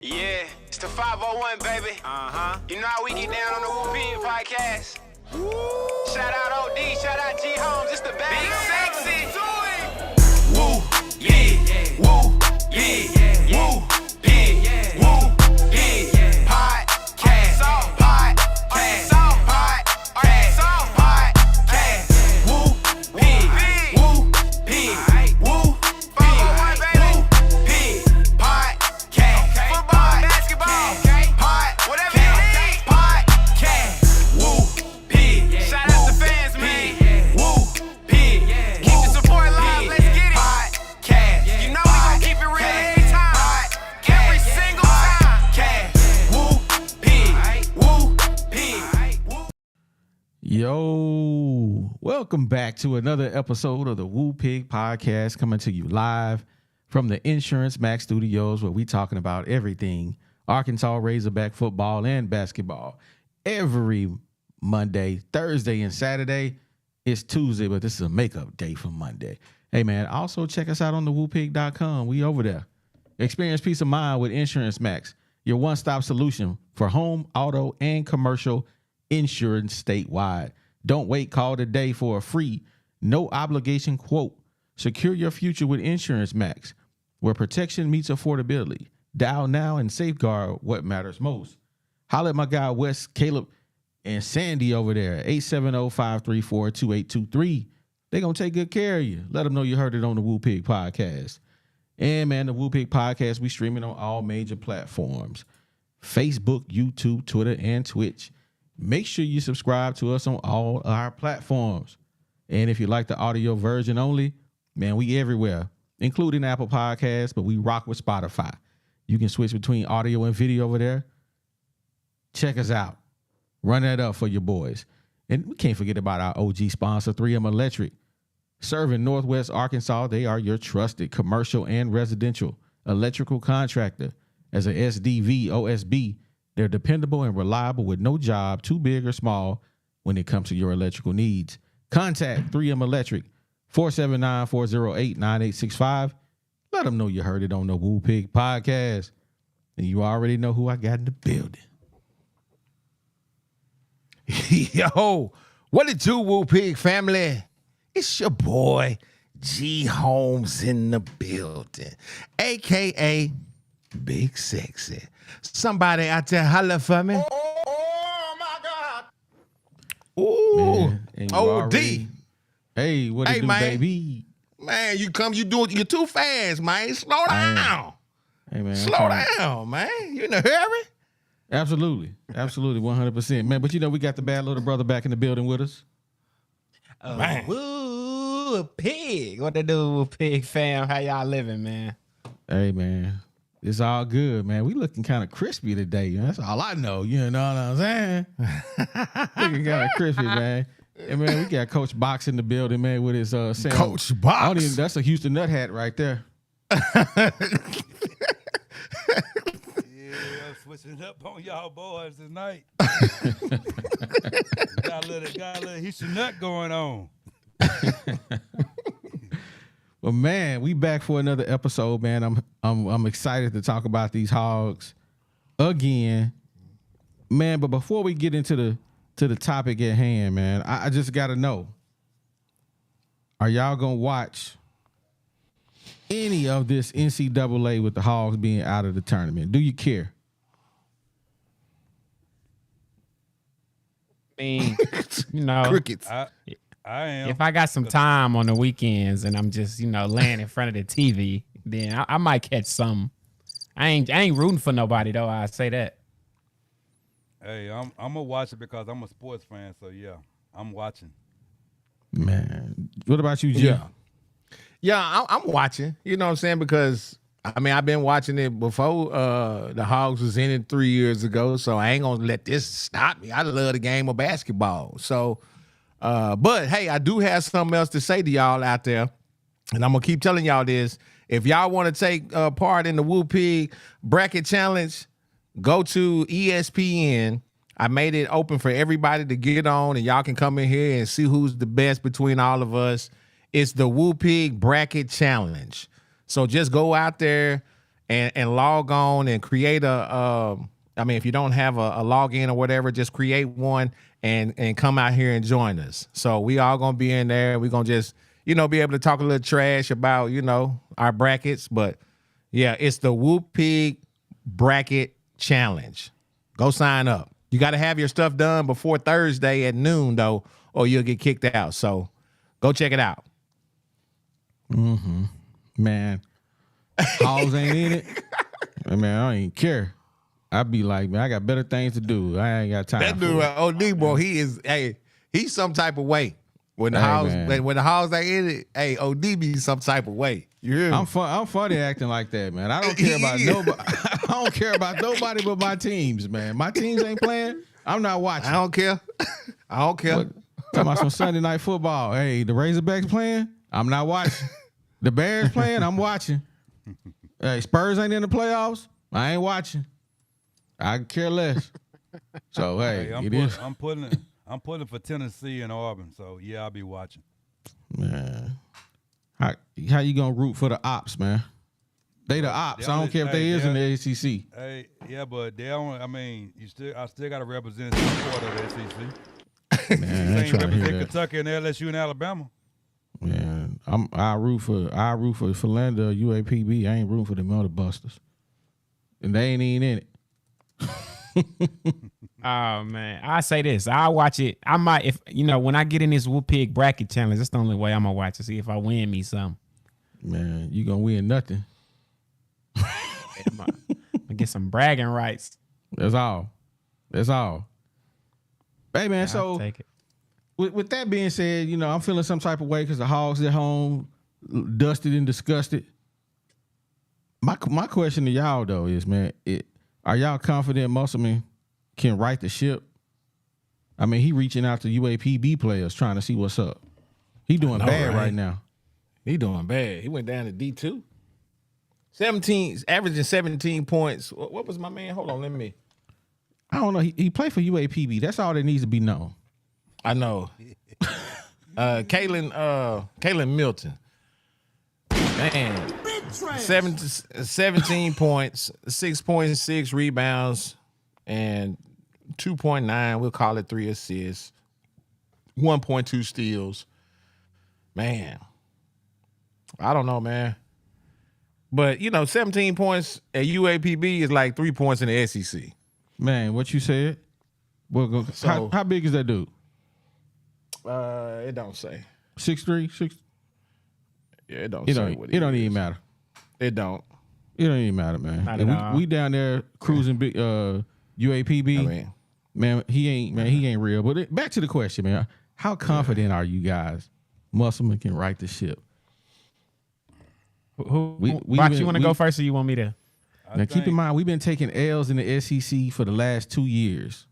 Yeah, it's the 501, baby. You know how we get down on the Woo Pig podcast. Shout out OD, shout out G Holmes, it's the bad. Big sexy. Woo, yeah, woo, yeah, woo, yeah, woo, yeah, podcast, podcast, podcast, woo, pig, woo, pig, woo, pig, woo, pig, podcast, football, basketball, whatever you need, podcast, woo, pig, shout out to fans, man, woo, pig, keep the support alive, let's get it, podcast, you know we gon' keep it real every time, every single time, podcast, woo, pig, woo, pig, woo. Yo, welcome back to another episode of the Woo Pig Podcast, coming to you live from the Insurance Max Studios, where we talking about everything Arkansas Razorback football and basketball. Every Monday, Thursday, and Saturday. It's Tuesday, but this is a makeup day for Monday. Hey, man, also check us out on the woopig.com. We over there. Experience peace of mind with Insurance Max, your one-stop solution for home, auto, and commercial insurance statewide. Don't wait. Call today for a free, no obligation quote. Secure your future with Insurance Max, where protection meets affordability. Dial now and safeguard what matters most. Holler at my guy Wes, Caleb, and Sandy over there, 870-534-2823. They're going to take good care of you. Let them know you heard it on the Woo Pig Podcast. And, man, the Woo Pig Podcast, we streaming on all major platforms. Facebook, YouTube, Twitter, and Twitch. Make sure you subscribe to us on all our platforms. And if you like the audio version only, man, we everywhere, including Apple Podcasts, but we rock with Spotify. You can switch between audio and video over there. Check us out. Run that up for your boys. And we can't forget about our OG sponsor, 3M Electric. Serving Northwest Arkansas, they are your trusted commercial and residential electrical contractor. As a SDV, OSB, they're dependable and reliable with no job too big or small when it comes to your electrical needs. Contact 3M Electric, 479-408-9865. Let them know you heard it on the Woo Pig Podcast. And you already know who I got in the building. Yo, what it do, Woo Pig family? It's your boy, G Holmes in the building, a.k.a. Big Sexy. Somebody out there holler for me. Oh my God. Ooh, Man, and you OD. already- Hey, what it Hey, do, man. baby? Man, you're too fast, man. Slow down. Hey, man. I'm Slow trying- down, man. You in a hurry? Absolutely. Absolutely. 100%. Man, but you know, we got the bad little brother back in the building with us. Man. Woo, pig. What they do, Pig fam? How y'all living, man? Hey, man. It's all good, man. We looking kind of crispy today. That's all I know. You know what I'm saying? Looking kind of crispy, man. And, man, we got Coach Box in the building, man, with his Sam. Coach I Box. don't even, that's a Houston Nut hat right there. Yeah, switching up on y'all boys tonight. got a little Houston nut going on. Well, man, we back for another episode, man. I'm excited to talk about these Hogs again, man. But before we get into the topic at hand, man, I just gotta know: are y'all gonna watch any of this NCAA with the Hogs being out of the tournament? Do you care? I mean, you know, Crickets. I am. if I got some time on the weekends and I'm just, laying in front of the TV, then I might catch some. I ain't rooting for nobody though. I say that. Hey, I'm gonna watch it because I'm a sports fan. So yeah, I'm watching. Man, what about you, Jim? Yeah, I'm watching. You know what I'm saying? Because, I mean, I've been watching it before the Hogs was in it 3 years ago, so I ain't going to let this stop me. I love the game of basketball. So, but, hey, I do have something else to say to y'all out there, and I'm going to keep telling y'all this. If y'all want to take part in the Woo Pig Bracket Challenge, go to ESPN. I made it open for everybody to get on, and y'all can come in here and see who's the best between all of us. It's the Woo Pig Bracket Challenge. So just go out there and log on and create a. I mean, if you don't have a login or whatever, just create one and come out here and join us. So we all gonna be in there. We're gonna just be able to talk a little trash about our brackets. But yeah, it's the Whoop Pig Bracket Challenge. Go sign up. You got to have your stuff done before Thursday at noon though, or you'll get kicked out. So go check it out. Man, Hogs ain't in it. I mean, I don't even care. I'd be like, man, I got better things to do. I ain't got time. That dude, OD boy, he's some type of way. When the Hogs ain't in it, OD be some type of way. You hear me? I'm funny acting like that, man. I don't care about nobody. I don't care about nobody but my teams, man. My teams ain't playing. I'm not watching. I don't care. Talking about some Sunday night football. Hey, the Razorbacks playing. I'm not watching. The Bears playing. I'm watching. Hey, Spurs ain't in the playoffs. I ain't watching. I care less. So hey, I'm putting for Tennessee and Auburn. So yeah, I'll be watching. Man, how you gonna root for the ops, man? They the ops. I don't care if they is in the ACC. Hey, yeah, but they don't. I mean, I still got to represent some part of the ACC. Man, They ain't represent Kentucky and LSU and Alabama. Man, I root for Philander, UAPB. I ain't rooting for them other busters, and they ain't even in it. Oh man, I say this. I'll watch it. I might, if when I get in this Whoop Pig Bracket Challenge, that's the only way I'm gonna watch to see if I win me something. Man, you gonna win nothing. I get some bragging rights. That's all. Hey man, so take it. With that being said, I'm feeling some type of way because the Hogs at home, dusted and disgusted. My question to y'all though is, man, are y'all confident Musselman can right the ship? I mean, he reaching out to UAPB players trying to see what's up. He doing bad right now. He doing bad. He went down to D2. 17, averaging 17 points. What was my man? Hold on, I don't know. He played for UAPB. That's all that needs to be known. I know. Kalen Milton. Man. 17 points, 6.6 rebounds, and 2.9, we'll call it 3 assists, 1.2 steals. Man. I don't know, man. But, 17 points at UAPB is like 3 points in the SEC. Man, what you said? Well, how big is that dude? It don't say. 6'3", 6. Yeah, it don't say what it don't even matter. It don't. It don't even matter, man. We down there cruising big UAPB. I mean, man, he ain't real. But back to the question, man. How confident are you guys Musselman can right the ship? Box, you want to go first or you want me to? Now, keep in mind, we've been taking L's in the SEC for the last 2 years.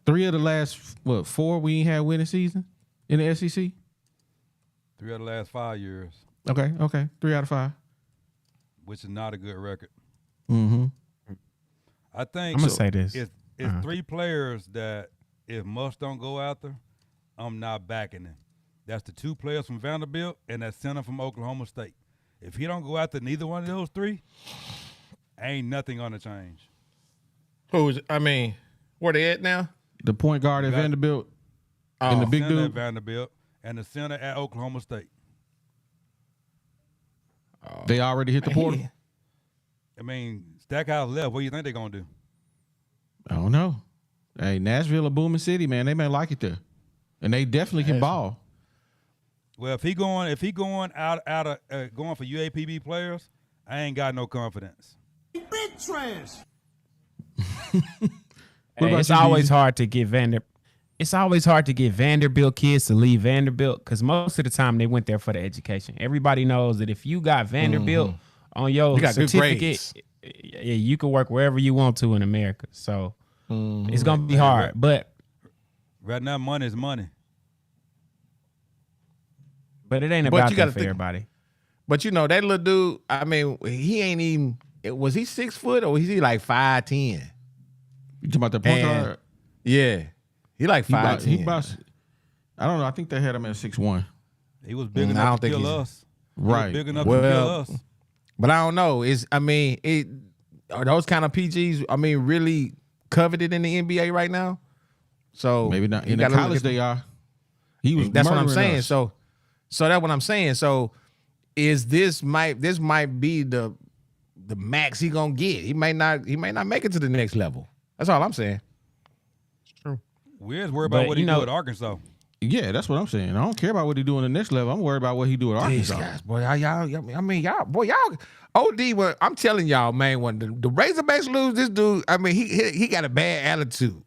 3 of the last, 4 we ain't had winning season in the SEC? 3 of the last 5 years. Okay. 3 out of 5. Which is not a good record. Mm-hmm. I think I'm going to say this. It's 3 players that if Muss don't go after, I'm not backing him. That's the 2 players from Vanderbilt and that center from Oklahoma State. If he don't go after neither one of those 3, ain't nothing gonna change. Where they at now? The point guard at Vanderbilt and the big center dude at Vanderbilt and the center at Oklahoma State. They already hit the portal. I mean, Stackhouse left. What do you think they're gonna do? I don't know. Hey, Nashville, a booming city, man. They may like it there, and they definitely can ball. Well, if he going out of going for UAPB players, I ain't got no confidence. Big trash. It's always hard to get Vanderbilt kids to leave Vanderbilt because most of the time they went there for the education. Everybody knows that if you got Vanderbilt on your certificate, you can work wherever you want to in America. So it's gonna be hard. But right now, money is money. But it ain't about that for everybody. But that little dude, I mean, he ain't even. Was he 6 foot or was he like 5'10"? You talking about the point guard? Yeah, he like 5'10". I don't know. I think they had him at 6'1". He was big enough to kill us. Right. Big enough to kill us. But I don't know. Are those kind of PGs? Really coveted in the NBA right now. So maybe not in the college. They are. He was. That's what I'm saying. Us. So that's what I'm saying. So this might be the max he gonna get. He may not make it to the next level. That's all I'm saying. It's true. We're worried about what he do at Arkansas. Yeah, that's what I'm saying. I don't care about what he do in the next level. I'm worried about what he do at Arkansas. These guys, boy, y'all. OD, well, I'm telling y'all, man, when the Razorbacks lose this dude, he got a bad attitude.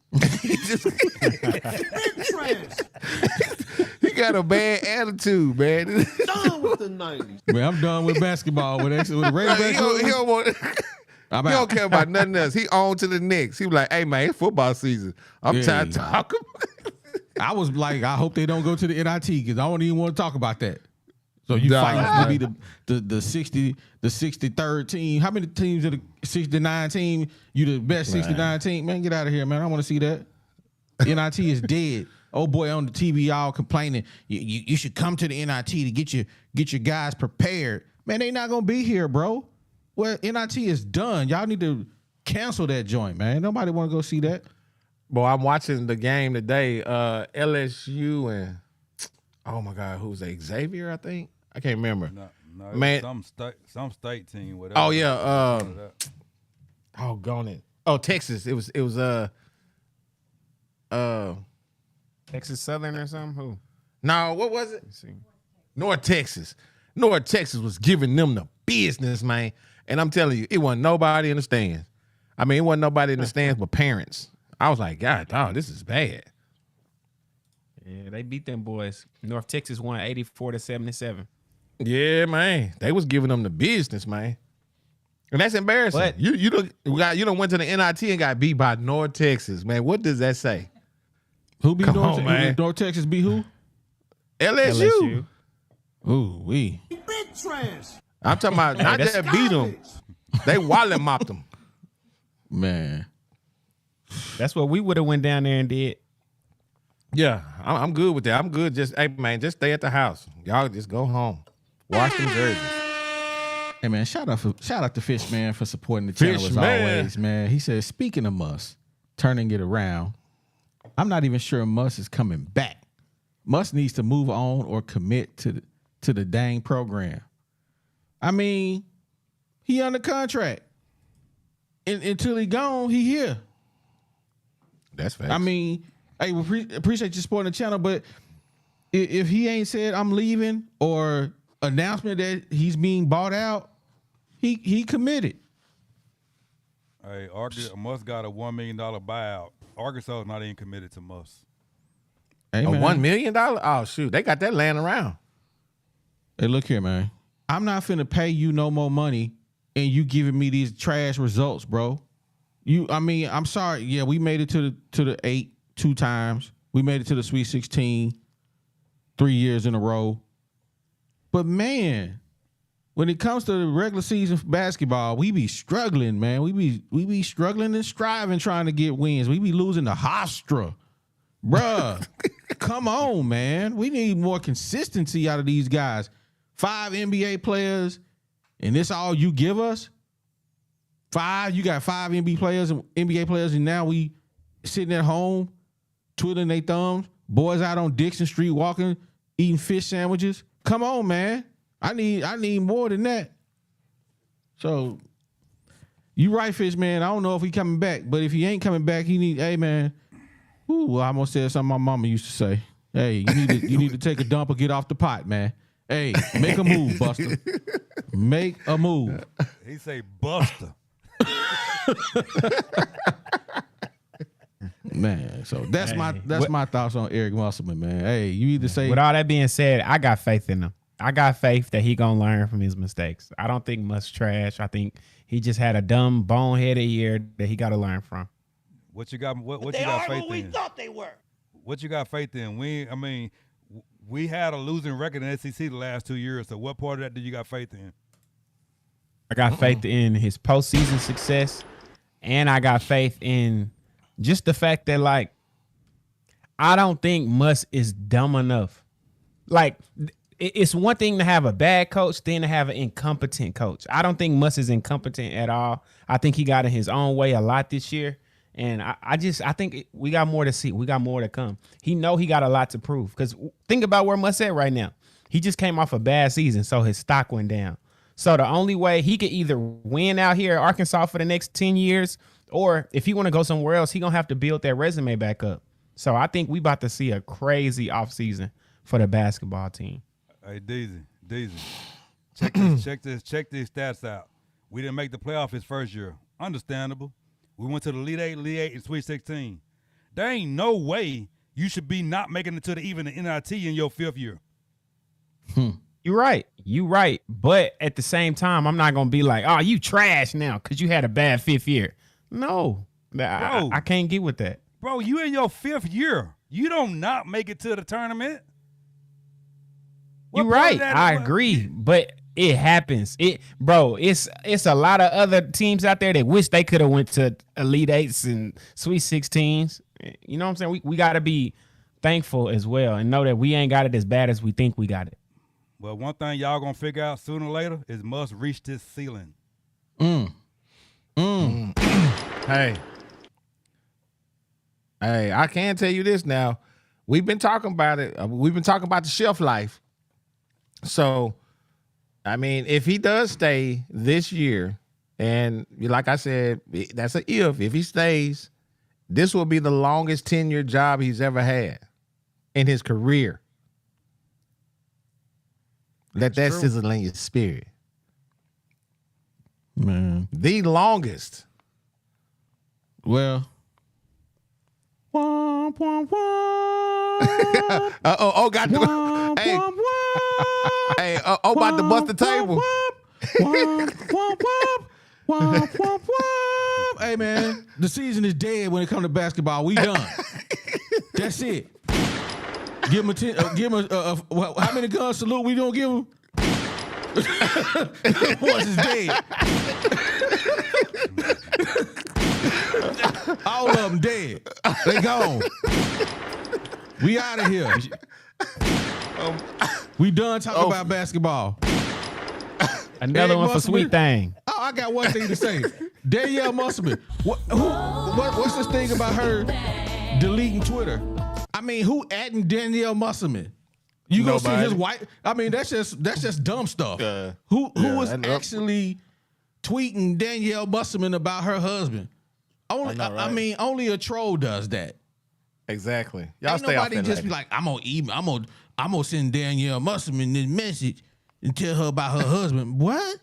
He got a bad attitude, man. Done with the 90s. Man, I'm done with basketball. With the Razorbacks, he don't care about nothing else. He on to the next. He was like, hey, man, it's football season. I'm tired of talking. I was like, I hope they don't go to the NIT because I don't even want to talk about that. So you fight to be the 63rd team. How many teams are the 69 team? You the best 69 team? Man, get out of here, man. I want to see that. NIT is dead. Oh boy, on the TV all complaining. You should come to the NIT to get your guys prepared. Man, they not gonna be here, bro. Well, NIT is done. Y'all need to cancel that joint, man. Nobody want to go see that. Boy, I'm watching the game today. LSU and oh my God, who's that? Xavier, I think. I can't remember. No, man. Some state team, whatever. Oh yeah. Gone it. Oh, Texas. It was Texas Southern or something. Who? No, what was it? Let's see. North Texas. North Texas was giving them the business, man. And I'm telling you, it wasn't nobody in the stands. It wasn't nobody in the stands but parents. I was like, God, dog, this is bad. Yeah, they beat them boys. North Texas won 84-77. Yeah, man. They was giving them the business, man. And that's embarrassing. But you don't went to the NIT and got beat by North Texas, man. What does that say? Who beat North Texas? Man. North Texas beat who? LSU. Ooh, we. Big trash. I'm talking about not that beat them. They wallet mopped them. Man. That's what we would have went down there and did. Yeah, I'm good with that. I'm good. Just stay at the house. Y'all just go home. Wash them jerseys. Hey man, shout out to Fish Man for supporting the channel as always, man. He says, speaking of Muss, turning it around, I'm not even sure Muss is coming back. Muss needs to move on or commit to the dang program. He under contract. Until he gone, he here. That's fact. Hey, we appreciate you supporting the channel, but if he ain't said I'm leaving or announcement that he's being bought out, he committed. Hey, Muss got a $1 million buyout. Arkansas is not even committed to Muss. Hey, a $1 million? Oh shoot, they got that laying around. Hey, look here, man. I'm not finna pay you no more money and you giving me these trash results, bro. I'm sorry. Yeah, we made it to the 8 2 times. We made it to the Sweet 16 3 years in a row. But man, when it comes to the regular season basketball, we be struggling, man. We be struggling and striving trying to get wins. We be losing to Hofstra. Bruh, come on, man. We need more consistency out of these guys. 5 NBA players, and this all you give us? 5? You got 5 NBA players, and now we sitting at home, twiddling their thumbs, boys out on Dixon Street walking, eating fish sandwiches. Come on, man. I need more than that. So, you right, Fish Man. I don't know if he coming back, but if he ain't coming back, hey, man. Ooh, I almost said something my mama used to say. Hey, you need to take a dump or get off the pot, man. Hey, make a move, Buster. Make a move. He say Buster. Man, so that's my thoughts on Eric Musselman, man. Hey, you either say. With all that being said, I got faith in him. I got faith that he gonna learn from his mistakes. I don't think Muss trash. I think he just had a dumb, boneheaded year that he got to learn from. What you got? What you They got are faith what we in? thought they were. What you got faith in? We had a losing record in SEC the last 2 years. So what part of that do you got faith in? I got faith in his postseason success, and I got faith in just the fact that, like, I don't think Muss is dumb enough. Like, it's one thing to have a bad coach, then to have an incompetent coach. I don't think Muss is incompetent at all. I think he got in his own way a lot this year. And I think we got more to see. We got more to come. He got a lot to prove. Because think about where Muss at right now. He just came off a bad season, so his stock went down. So the only way he could either win out here at Arkansas for the next 10 years, or if he want to go somewhere else, he going to have to build that resume back up. So I think we about to see a crazy offseason for the basketball team. Hey, Deezy, check these stats out. We didn't make the playoff his first year. Understandable. We went to the Elite Eight, and Sweet 16. There ain't no way you should be not making it to even the NIT in your 5th year. You're right. But at the same time, I'm not going to be like, oh, you trash now because you had a bad 5th year. No, I can't get with that. Bro, you in your 5th year. You don't not make it to the tournament. You're right. I agree. But it happens. It's a lot of other teams out there that wish they could have went to Elite Eights and Sweet 16s. You know what I'm saying? We got to be thankful as well and know that we ain't got it as bad as we think we got it. Well, one thing y'all gonna figure out sooner or later is Muss reach this ceiling. Hey, I can tell you this now. We've been talking about it. We've been talking about the shelf life. So, I mean, if he does stay this year, and like I said, that's an if he stays, this will be the longest tenured job he's ever had in his career. Let that sizzle in your spirit. Man. The longest. Well. Womp, womp, womp. Got the hey. Hey, about to bust the table. Womp, womp, womp. Womp, womp, womp. Hey man, the season is dead when it comes to basketball. We done. That's it. Give him how many guns salute we gonna give him? Once it's dead. All of them dead. They gone. We out of here. We done talking about basketball. Another one for Sweet Thing. Oh, I got one thing to say. Danielle Musselman. What's this thing about her deleting Twitter? I mean, who adding Danielle Musselman? You gonna see his wife? I mean, that's just dumb stuff. Who was actually tweeting Danielle Musselman about her husband? Only a troll does that. Exactly. Y'all Ain't stay off nobody that just lady. be like, I'm gonna send Danielle Musselman this message and tell her about her husband. What?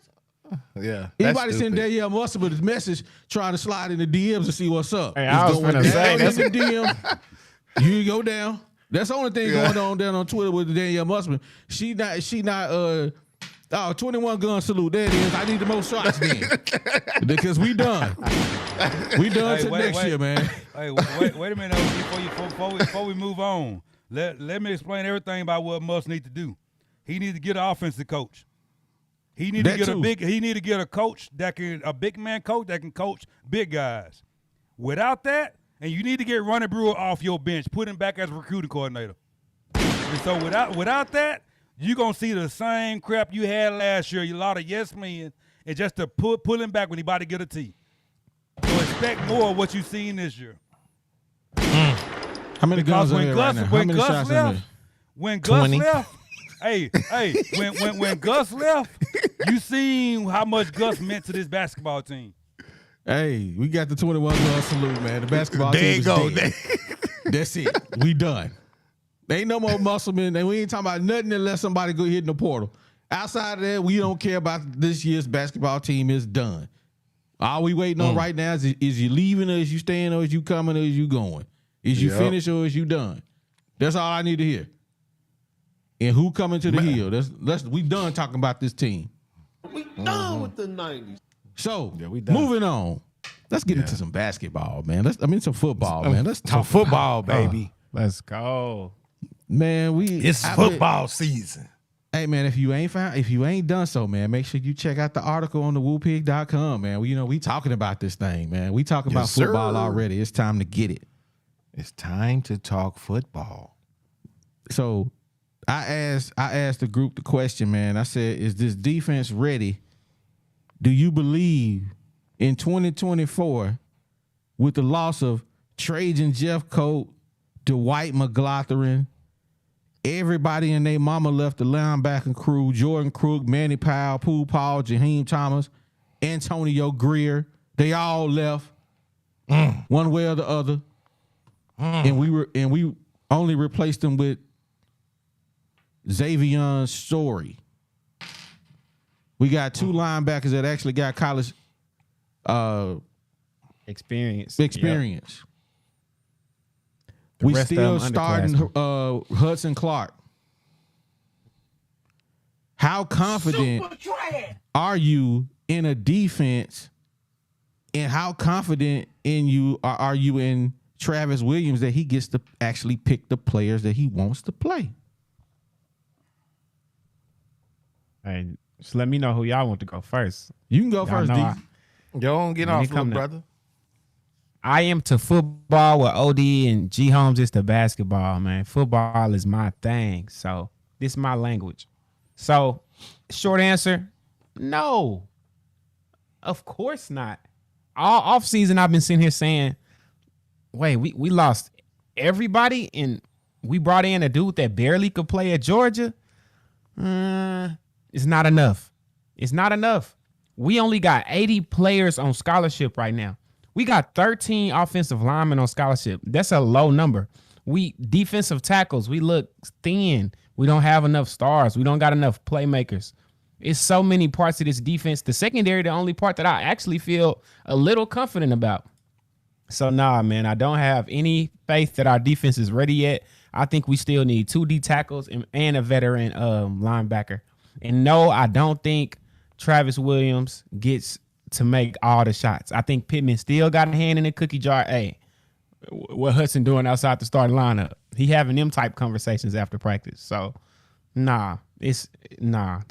Yeah. Anybody send Danielle Musselman this message trying to slide in the DMs to see what's up? Hey, I was gonna say that's in the DM. You go down. That's the only thing going on down on Twitter with Danielle Musselman. She not 21 gun salute. There it is. I need the most shots then. Because we done. We done till next year, man. Hey, wait a minute before we move on. Let me explain everything about what Muss need to do. He needs to get an offensive coach. He need to get a coach a big man coach that can coach big guys. Without that, and you need to get Ronnie Brewer off your bench, put him back as a recruiting coordinator. And so without that, you're going to see the same crap you had last year. A lot of yes men, and just to pull him back when he about to get a tee. So expect more of what you've seen this year. How many guns are there right now? How many shots are there? When Gus left, when Gus left, you seen how much Gus meant to this basketball team. Hey, we got the 21 gun salute, man. The basketball team is dead. That's it. We done. There ain't no more Musselman, and we ain't talking about nothing unless somebody go hit in the portal. Outside of that, we don't care about this year's basketball team. Is done. All we waiting on right now is you leaving, or is you staying, or is you coming, or is you going? Is you finished, or is you done? That's all I need to hear. And who coming to the hill? We done talking about this team. We done with the 90s. So, moving on. Let's get into some basketball, man. Some football, man. Let's talk football, baby. Let's go. Man, it's football season. Hey, man, if you ain't done so, man, make sure you check out the article on the WooPig.com, man. We talking about this thing, man. We talking about football already. It's time to get it. It's time to talk football. So, I asked the group the question, man. I said, is this defense ready? Do you believe in 2024 with the loss of Trajon, Jeffcoat, Dwight, McGlothern, everybody and their mama left the linebacker crew, Jordan Crook, Manny Powell, Pooh Paul, Jaheim Thomas, Antonio Greer, they all left one way or the other. And we only replaced them with Xavion's Story. We got two linebackers that actually got college experience. Yep. We still starting Hudson Clark. How confident are you in a defense, and how confident are you in Travis Williams that he gets to actually pick the players that he wants to play? Hey, just let me know who y'all want to go first. You can go first, D. Don't get off, little brother. I am to football what OD and G Holmes is to basketball, man. Football is my thing. So this is my language. So short answer, no. Of course not. All offseason I've been sitting here saying, wait, we lost everybody and we brought in a dude that barely could play at Georgia. It's not enough. It's not enough. We only got 80 players on scholarship right now. We got 13 offensive linemen on scholarship. That's a low number. We defensive tackles, we look thin. We don't have enough stars. We don't got enough playmakers. It's so many parts of this defense. The secondary, the only part that I actually feel a little confident about. So, nah, man, I don't have any faith that our defense is ready yet. I think we still need 2 D tackles and a veteran linebacker. And no, I don't think Travis Williams gets to make all the shots. I think Pittman still got a hand in the cookie jar. Hey, what Hudson doing outside the starting lineup? He having them type conversations after practice. So, the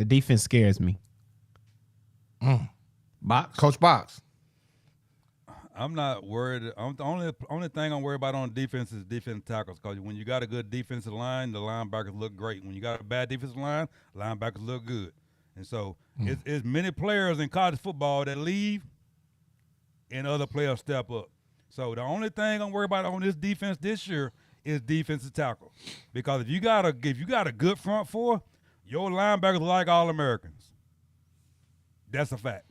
defense scares me. Coach Box. I'm not worried. The only thing I'm worried about on defense is defensive tackles. Because when you got a good defensive line, the linebackers look great. When you got a bad defensive line, linebackers look good. And so it's many players in college football that leave and other players step up. So the only thing I'm worried about on this defense this year is defensive tackle. Because if you got a good front four, your linebackers are like All-Americans. That's a fact.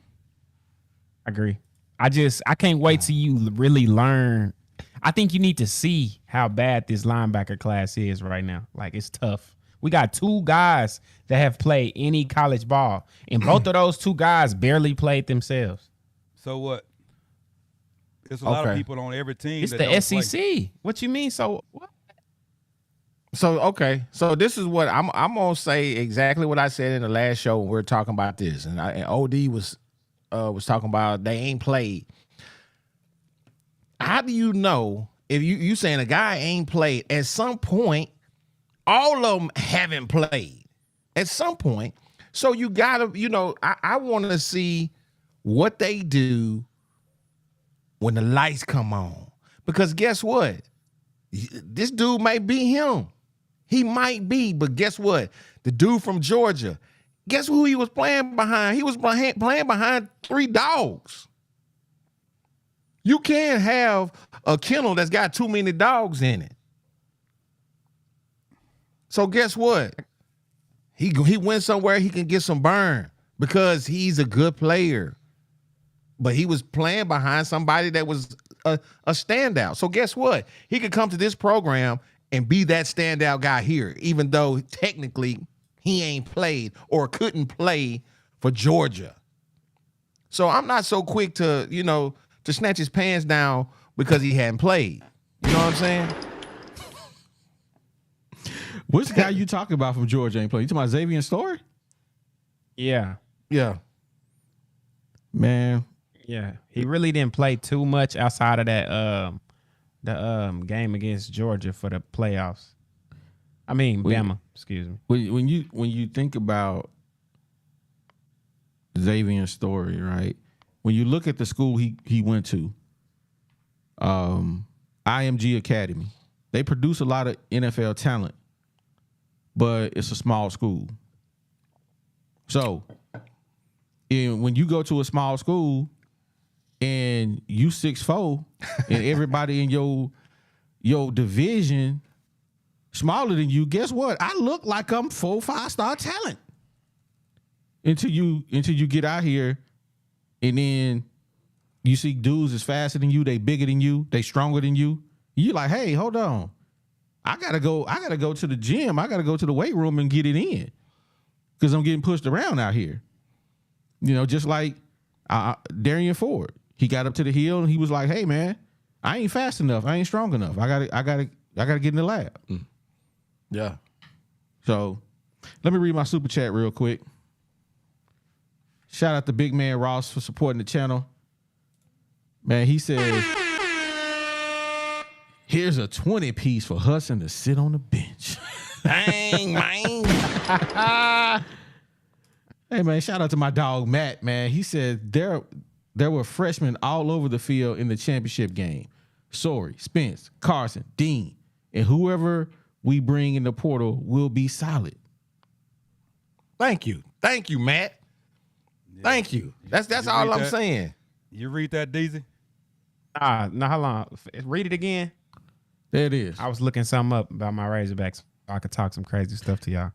I agree. I can't wait till you really learn. I think you need to see how bad this linebacker class is right now. Like, it's tough. We got 2 guys that have played any college ball, and both of those 2 guys barely played themselves. So what? There's a lot of people on every team. It's that the don't SEC. Play. What you mean? So what? So this is what I'm gonna say exactly what I said in the last show when we were talking about this, and OD was talking about they ain't played. How do you know if you saying a guy ain't played? At some point, all of them haven't played. At some point, so you gotta, I want to see what they do when the lights come on, because guess what? This dude might be him. He might be, but guess what? The dude from Georgia, guess who he was playing behind? He was playing behind 3 dogs. You can't have a kennel that's got too many dogs in it. So guess what? He went somewhere he can get some burn because he's a good player. But he was playing behind somebody that was a standout. So guess what? He could come to this program and be that standout guy here, even though technically he ain't played or couldn't play for Georgia. So I'm not so quick to, to snatch his pants down because he hadn't played. You know what I'm saying? Which guy you talking about from Georgia ain't played? You talking about Xavier Story? Yeah. Yeah. Man. Yeah. He really didn't play too much outside of that the game against Georgia for the playoffs. I mean, Bama, excuse me. When you think about Xavier's story, right? When you look at the school he went to, IMG Academy, they produce a lot of NFL talent. but it's a small school. So, when you go to a small school and you 6'4", and everybody in your division smaller than you, guess what? I look like I'm 4 5-star talent until you get out here, and then you see dudes is faster than you, they bigger than you, they stronger than you. You're like, hey, hold on, I gotta go to the gym, I gotta go to the weight room and get it in, because I'm getting pushed around out here. You know, just like Darian Ford, he got up to the hill and he was like, hey man, I ain't fast enough, I ain't strong enough, I gotta get in the lab. Yeah. So let me read my super chat real quick. Shout out to Big Man Ross for supporting the channel. Man, he says, here's a 20-piece for Hudson to sit on the bench. Dang, man. Hey, man, shout out to my dog, Matt, man. He said there were freshmen all over the field in the championship game. Sorry, Spence, Carson, Dean, and whoever we bring in the portal will be solid. Thank you, Matt. Yeah. Thank you. That's all I'm saying. You read that, DZ? No, how long? Read it again. There it is. I was looking something up about my Razorbacks so I could talk some crazy stuff to y'all.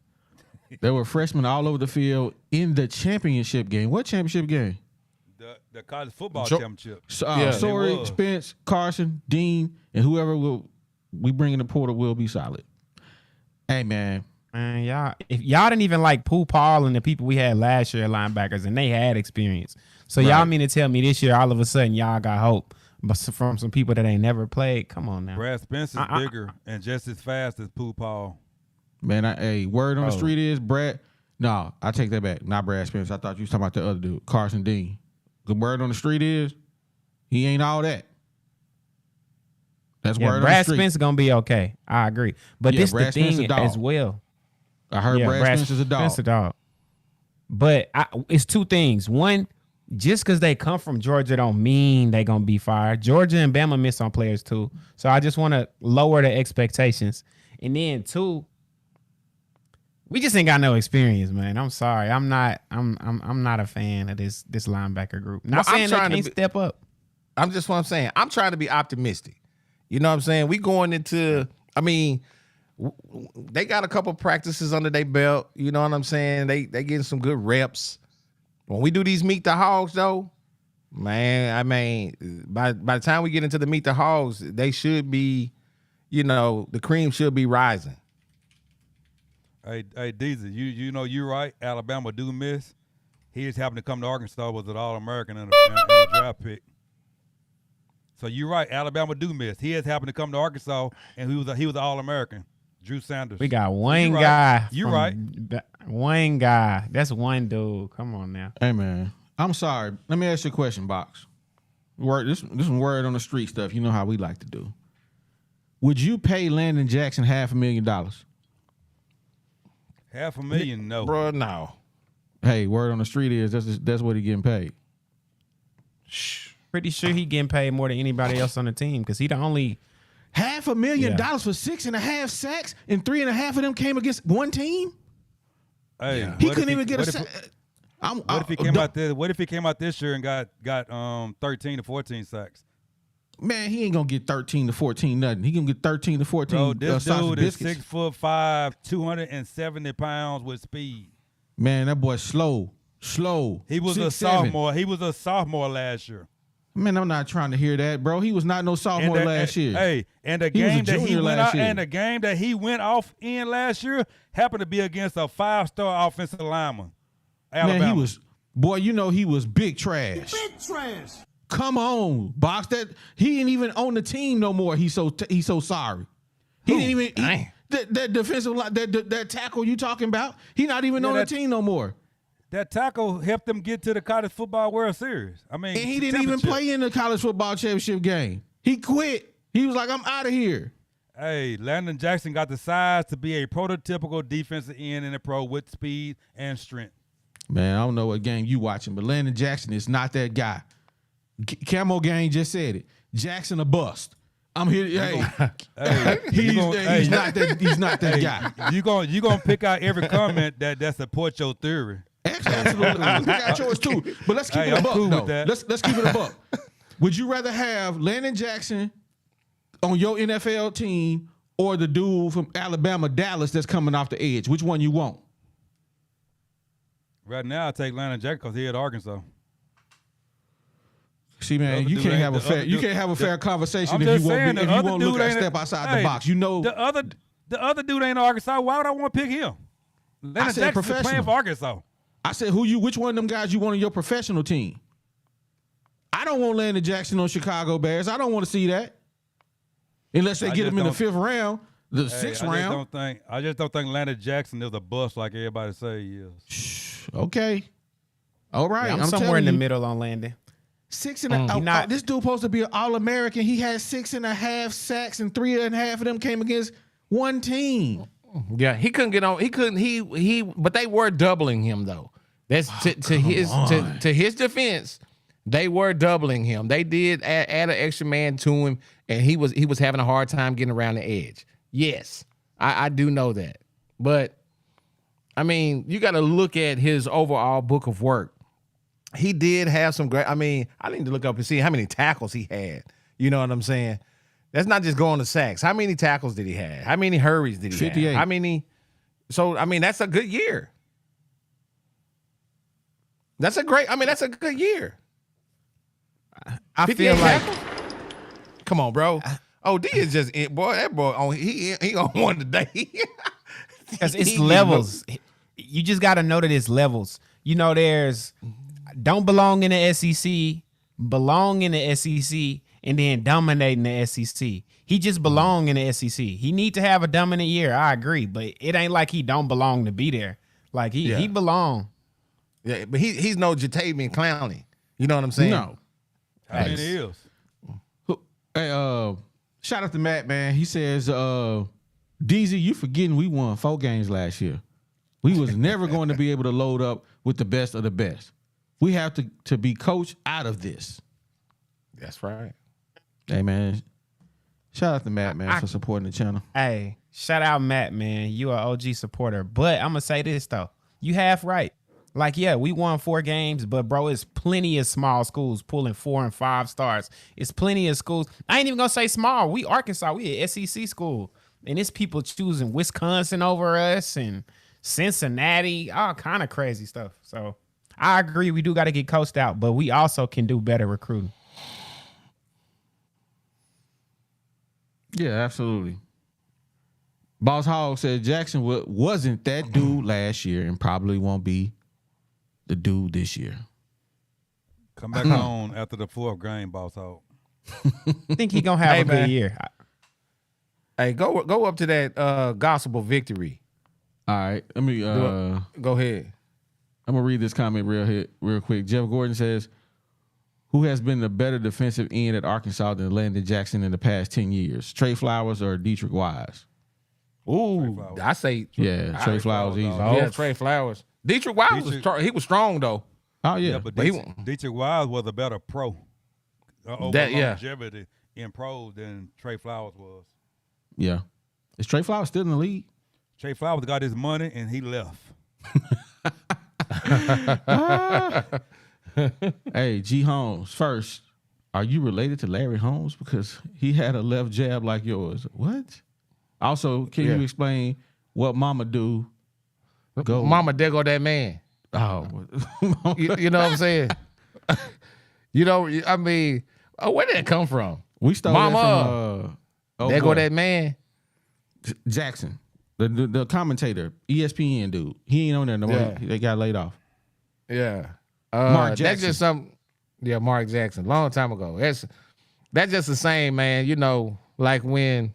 There were freshmen all over the field in the championship game. What championship game? The college football championship. Sorry, Spence, Carson, Dean, and whoever we bring in the portal will be solid. Hey, man. Man, if y'all didn't even like Pooh Paul and the people we had last year at linebackers, and they had experience. So y'all mean to tell me this year all of a sudden y'all got hope, but from some people that ain't never played? Come on now. Brad Spence is bigger and just as fast as Pooh Paul. Man, word on the street is Brad. No, I take that back. Not Brad Spence. I thought you was talking about the other dude, Carson Dean. The word on the street is he ain't all that. That's word on the Brad street. Spence is gonna be okay. I agree, but this Brad the thing as well. I heard Brad Spence is a dog. Spence a dog. But it's two things. One, just because they come from Georgia don't mean they gonna be fired. Georgia and Bama miss on players too. So I just want to lower the expectations. And then two, we just ain't got no experience, man. I'm sorry. I'm not a fan of this linebacker group. Not saying they can't step up. I'm just what I'm saying. I'm trying to be optimistic. You know what I'm saying? We going into, they got a couple practices under their belt. You know what I'm saying? They getting some good reps. When we do these meet the hogs, though, man, by the time we get into the meet the hogs, they should be, the cream should be rising. Hey, Deezy, you know you're right. Alabama do miss. He just happened to come to Arkansas, was an All-American and a draft pick. So you're right. Alabama do miss. He has happened to come to Arkansas, and he was an All-American. Drew Sanders. We got one guy. You're right. One guy. That's one dude. Come on now. Hey, man. I'm sorry. Let me ask you a question, Box. This is word on the street stuff. You know how we like to do. Would you pay Landon Jackson $500,000? $500,000, no. Bro, no. Hey, word on the street is that's what he getting paid. Pretty sure he getting paid more than anybody else on the team because he the only $500,000 for 6.5 sacks, and 3.5 of them came against one team. Hey, he couldn't even get a sack. What if he came out this year and got 13 to 14 sacks? Man, he ain't gonna get 13 to 14 nothing. He gonna get 13 to 14. Bro, this dude is biscuits. 6'5", 270 pounds with speed. Man, that boy slow. He was 6'7". a sophomore. He was a sophomore last year. Man, I'm not trying to hear that, bro. He was not no sophomore last year. Hey, and the game that he went off in last year happened to be against a 5-star offensive lineman. Alabama. Man, he was big trash. Big trash. Come on, Box. That he ain't even on the team no more. He's so sorry. He didn't even that defensive line, that tackle you talking about. He not even on the team no more. That tackle helped them get to the College Football World Series. And he didn't even play in the College Football Championship game. He quit. He was like, I'm out of here. Hey, Landon Jackson got the size to be a prototypical defensive end in the pro with speed and strength. Man, I don't know what game you watching, but Landon Jackson is not that guy. Camo Gang just said it. Jackson a bust. I'm here. Hey, Hey, he's not that guy. You gonna pick out every comment that supports your theory. Absolutely. I got yours too. But let's keep it a I'm buck, cool though. with that. Let's keep it a buck. Would you rather have Landon Jackson on your NFL team or the dude from Alabama, Dallas, that's coming off the edge? Which one you want? Right now, I take Landon Jackson because he at Arkansas. See, man, you can't have a fair conversation if you won't look at step outside the box. You know, the other dude ain't Arkansas. Why would I want to pick him? Landon Jackson's playing for Arkansas. I said, which one of them guys you want on your professional team? I don't want Landon Jackson on Chicago Bears. I don't want to see that. Unless they get him in the 5th round, the 6th round. I just don't think Landon Jackson is a bust like everybody say he is. Okay. All right. Yeah, I'm somewhere in the middle on Landon. 6.5. This dude supposed to be an All-American. He had 6.5 sacks, and 3.5 of them came against one team. Yeah, he couldn't get on. He couldn't. But they were doubling him though. That's to his defense. They were doubling him. They did add an extra man to him, and he was having a hard time getting around the edge. Yes, I do know that. But I mean, you got to look at his overall book of work. He did have some great. I mean, I need to look up and see how many tackles he had. You know what I'm saying? That's not just going to sacks. How many tackles did he have? How many hurries did he 58. have? How many? So, I mean, that's a good year. That's a good year. I feel like come on, bro. OD is just boy. That boy on he on one today. Because it's levels. You just got to know that it's levels. You know, there's don't belong in the SEC, belong in the SEC, and then dominating the SEC. He just belong in the SEC. He need to have a dominant year. I agree, but it ain't like he don't belong to be there. Like he belong. Yeah, but he's no Jatavian Clowney. You know what I'm saying? No. I mean, it is. Hey, shout out to Matt, man. He says, DZ, you forgetting we won 4 games last year. We was never going to be able to load up with the best of the best. We have to be coached out of this. That's right. Hey, man. Shout out to Matt, man, for supporting the channel. Hey, shout out Matt, man. You are an OG supporter. But I'm going to say this, though. You half right. Like, yeah, we won 4 games, but, bro, it's plenty of small schools pulling 4 and 5 stars. It's plenty of schools. I ain't even going to say small. We Arkansas. We an SEC school. And it's people choosing Wisconsin over us and Cincinnati, all kind of crazy stuff. So I agree. We do got to get coached out, but we also can do better recruiting. Yeah, absolutely. Boss Hogg said Jackson wasn't that dude last year and probably won't be the dude this year. Come back on after the 4th game, Boss Hogg. I think he gonna have a good year. Hey, go up to that gospel victory. All right, let me go ahead. I'm gonna read this comment real quick. Jeff Gordon says, "Who has been the better defensive end at Arkansas than Landon Jackson in the past 10 years? Trey Flowers or Dietrich Wise?" Ooh, I say Trey Flowers easy. Yeah, Trey Flowers. Dietrich Wise was strong though. Oh yeah, but Dietrich Wise was a better pro over longevity in pros than Trey Flowers was. Yeah, is Trey Flowers still in the league? Trey Flowers got his money and he left. Hey, G Holmes, first, are you related to Larry Holmes? Because he had a left jab like yours. What? Also, can you explain what Mama do? Mama, there go that man. Oh, you know what I'm saying? You know, I mean, where did that come from? We stole Mama, that from there go that man. Jackson, the commentator, ESPN dude. He ain't on there no more. They got laid off. Yeah, Mark Jackson. That's just something. Yeah, Mark Jackson, long time ago. That's just the same, man. You know, like when,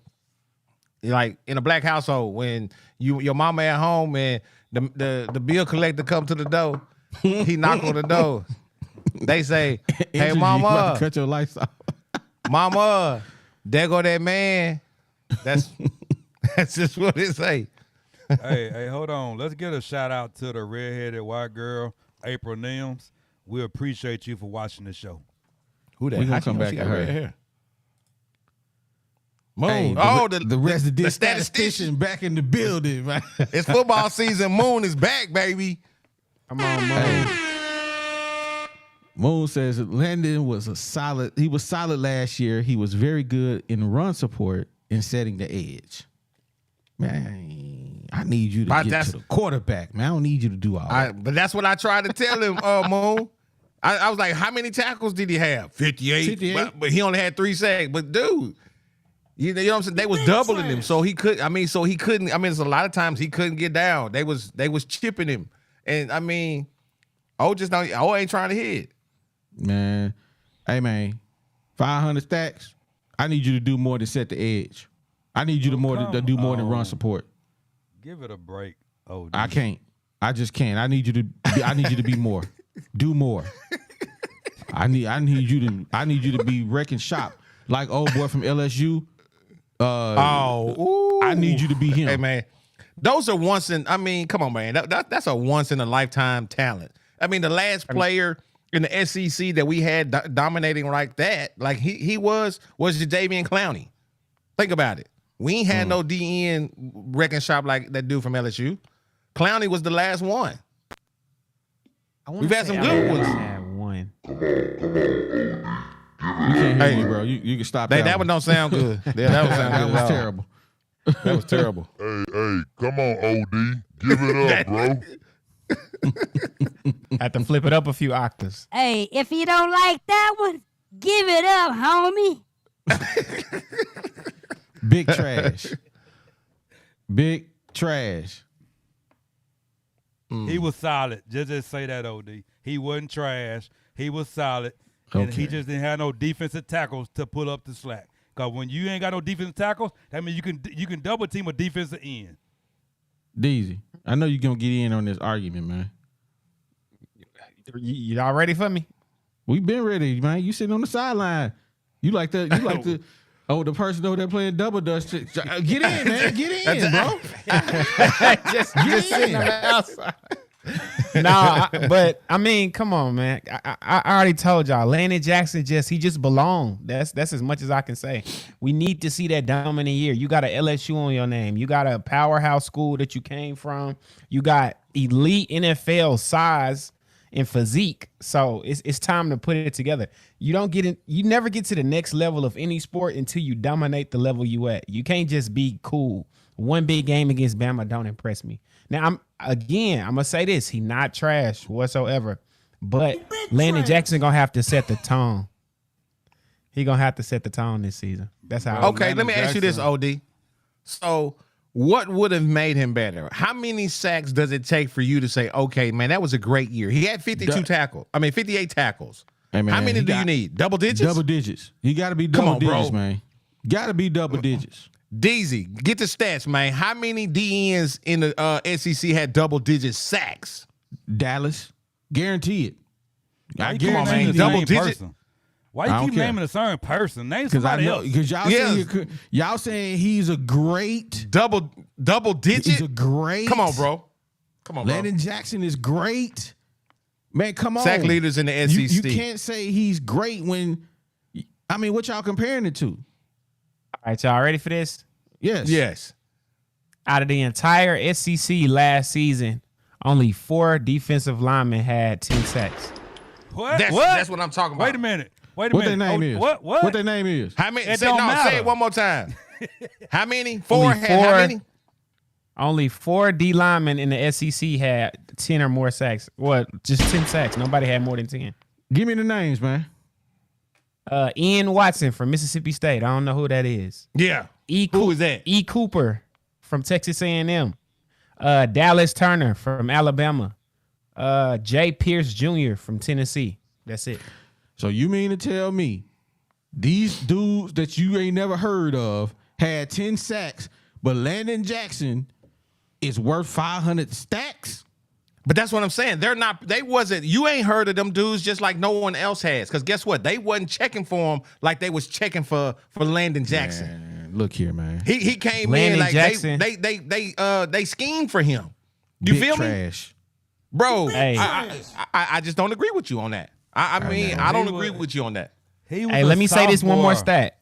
like in a black household, when your mama at home and the bill collector come to the door, he knock on the door. They say, "Hey, mama, cut your lights off." Mama, there go that man. That's just what it say. hey, hold on. Let's get a shout out to the redheaded white girl, April Nims. We appreciate you for watching the show. Who that? We gonna come back to her. Moon. Hey, the resident the statistician back in the building, man. It's football season. Moon is back, baby. Come on, Moon. Hey. Moon says that Landon was solid last year. He was very good in run support and setting the edge. Man, I need you to get to the quarterback, man. I don't need you to do all that. But that's what I tried to tell him, Moon. I was like, how many tackles did he have? 58. But he only had 3 sacks. But dude, you know what I'm saying? They was doubling him, so he couldn't. There's a lot of times he couldn't get down. They was chipping him, and I mean, ain't trying to hit. Man, hey man, 500 stacks. I need you to do more than set the edge. I need you to do more than run support. Give it a break. Oh, I can't. I just can't. I need you to be more. Do more. I need you to be wrecking shop like old boy from LSU. I need you to be him. Hey man, those are come on, man. That's a once in a lifetime talent. I mean, the last player in the SEC that we had dominating like that, like he was Jadeveon Clowney. Think about it. We ain't had no DN wrecking shop like that dude from LSU. Clowney was the last one. We've had some good ones. Had one. You can't hear me, bro. You can stop that one. Don't sound good. Yeah, that one sound good. That was terrible. That was terrible. Hey, come on, OD. Give it up, bro. Had to flip it up a few octaves. Hey, if you don't like that one, give it up, homie. Big trash. Big trash. He was solid. Just say that, OD. He wasn't trash. He was solid. And he just didn't have no defensive tackles to pull up the slack. Because when you ain't got no defensive tackles, that means you can double team a defensive end. Deezy, I know you're going to get in on this argument, man. Y'all ready for me? We been ready, man. You sitting on the sideline. You like the person over there playing double dutch. Get in, man. Get in, bro. just sitting on the outside. But I mean, come on, man. I already told y'all, Landon Jackson he just belonged. That's as much as I can say. We need to see that dominant year. You got an LSU on your name. You got a powerhouse school that you came from. You got elite NFL size and physique. So it's time to put it together. You never get to the next level of any sport until you dominate the level you at. You can't just be cool. One big game against Bama don't impress me. Now I'm gonna say this: he not trash whatsoever, but Landon Jackson gonna have to set the tone. He gonna have to set the tone this season. That's how. Okay, let me ask you this, OD. So, what would have made him better? How many sacks does it take for you to say, okay, man, that was a great year? He had 58 tackles. Hey, man, how many do you need? Double digits? Double digits. You got to be double digits, man. Got to be double digits. Deezy, get the stats, man. How many DNs in the SEC had double-digit sacks? Dallas, guarantee it. I come on, man. Double digit. Why you keep naming a certain person? Name somebody else. Because y'all saying he's a great double digit. He's a great. Come on, bro. Landon Jackson is great. Man, come on. Sack leaders in the SEC. You can't say he's great when. I mean, what y'all comparing it to? All right, y'all ready for this? Yes. Out of the entire SEC last season, only 4 defensive linemen had 10 sacks. What? That's what I'm talking about. Wait a minute. What their name is? What their name is? How many? It Say it one more time. How many? 4 Only had how many? Only 4 D linemen in the SEC had 10 or more sacks. What? Just 10 sacks. Nobody had more than 10. Give me the names, man. Ian Watson from Mississippi State. I don't know who that is. Yeah. Who is that? E. Cooper from Texas A&M. Dallas Turner from Alabama. Jay Pierce Jr. from Tennessee. That's it. So you mean to tell me these dudes that you ain't never heard of had 10 sacks, but Landon Jackson is worth 500 stacks? But that's what I'm saying. You ain't heard of them dudes just like no one else has. Because guess what? They wasn't checking for him like they was checking for Landon Jackson. Man, look here, man. He came Landon in like Jackson. they schemed for him. You Big feel trash. me? Bro, Hey. I just don't agree with you on that. I don't agree with you on that. Hey, let me say this one more stat.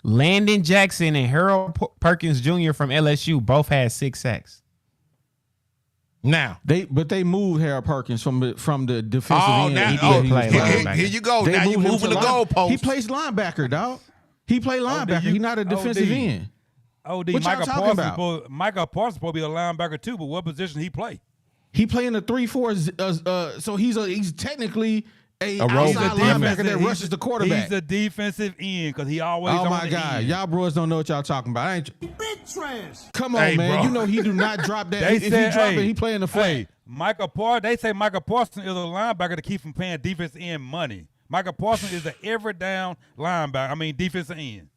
Landon Jackson and Harold Perkins Jr. from LSU both had 6 sacks. Now they moved Harold Perkins from the defensive end. Here you go. Now you moving the goalpost. He plays linebacker, dog. He played linebacker. He's not a defensive end. Micah Parsons supposed to be a linebacker too, but what position he play? He play in the 3-4. So he's technically a outside linebacker that rushes the quarterback. He's a defensive end because he always. Oh my God, y'all bros don't know what y'all talking about. I ain't Big trash. Come on, man. Bro. You know he do not drop that. If he drop it, he play in the flat. They say Micah Parsons is a linebacker to keep from paying defensive end money. Micah Parsons is an every down linebacker. I mean defensive end.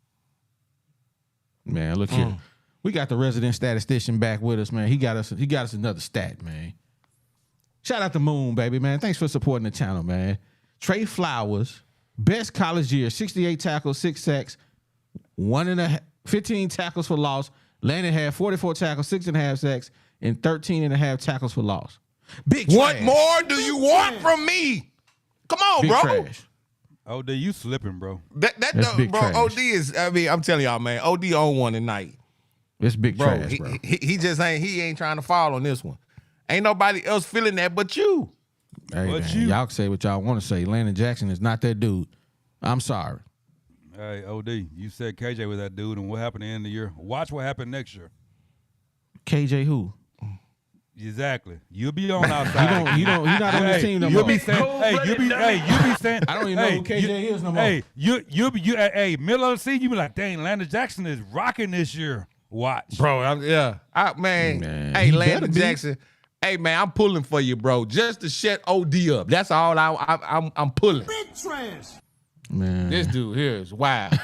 Man, look here. We got the resident statistician back with us, man. He got us another stat, man. Shout out to Moon, baby, man. Thanks for supporting the channel, man. Trey Flowers, best college year, 68 tackles, 6 sacks, 15 tackles for loss. Landon had 44 tackles, 6.5 sacks, and 13.5 tackles for loss. Big trash. What more do you want from me? Come on, big bro. Trash. OD, you slipping, bro. That's big bro. Trash. OD is. I mean, I'm telling y'all, man. OD on one tonight. It's big trash, bro. He just ain't. He ain't trying to fall on this one. Ain't nobody else feeling that but you. Hey, man, y'all can say what y'all want to say. Landon Jackson is not that dude. I'm sorry. Hey, OD, you said KJ was that dude, and what happened at the end of the year? Watch what happened next year. KJ who? Exactly. You'll be on outside. He not on this team no more. You'll be saying, you be saying. I don't even know who KJ is no more. Hey, middle of the season, you be like, dang, Landon Jackson is rocking this year. Watch, bro. Man. Hey, Landon Jackson. Hey, man, I'm pulling for you, bro. Just to shut OD up. That's all I'm pulling. Big trash. Man. This dude here is wild.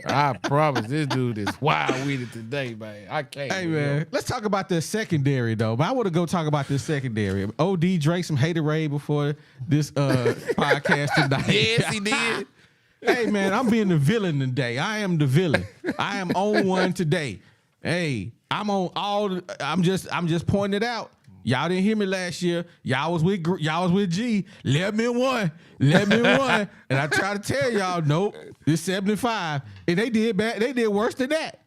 I promise this dude is wild with it today, man. I can't. Hey, man, let's talk about the secondary, though. But I want to go talk about this secondary. OD drank some haterade before this podcast tonight. Yes, he did. Hey, man, I'm being the villain today. I am the villain. I am on one today. Hey, I'm on all. I'm just pointing it out. Y'all didn't hear me last year. Y'all was with G. Let me one. And I try to tell y'all, nope, it's 75. And they did bad. They did worse than that.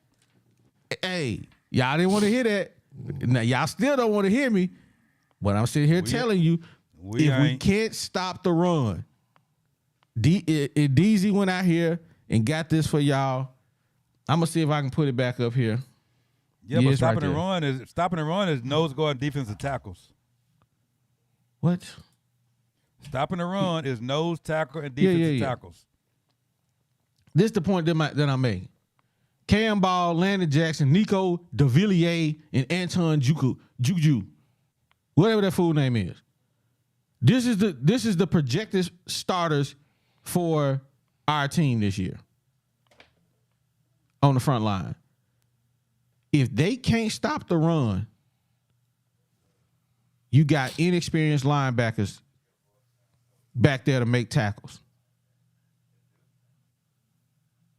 Hey, y'all didn't want to hear that. Now y'all still don't want to hear me. But I'm sitting here telling you, if we can't stop the run, DZ went out here and got this for y'all. I'm gonna see if I can put it back up here. Yeah, but stopping the run is nose guard defensive tackles. What? Stopping the run is nose tackle and defensive tackles. This is the point that I made. Cam Ball, Landon Jackson, Nico DeVilliers, and Anton Juju. Whatever that fool name is. This is the projected starters for our team this year on the front line. If they can't stop the run, you got inexperienced linebackers back there to make tackles.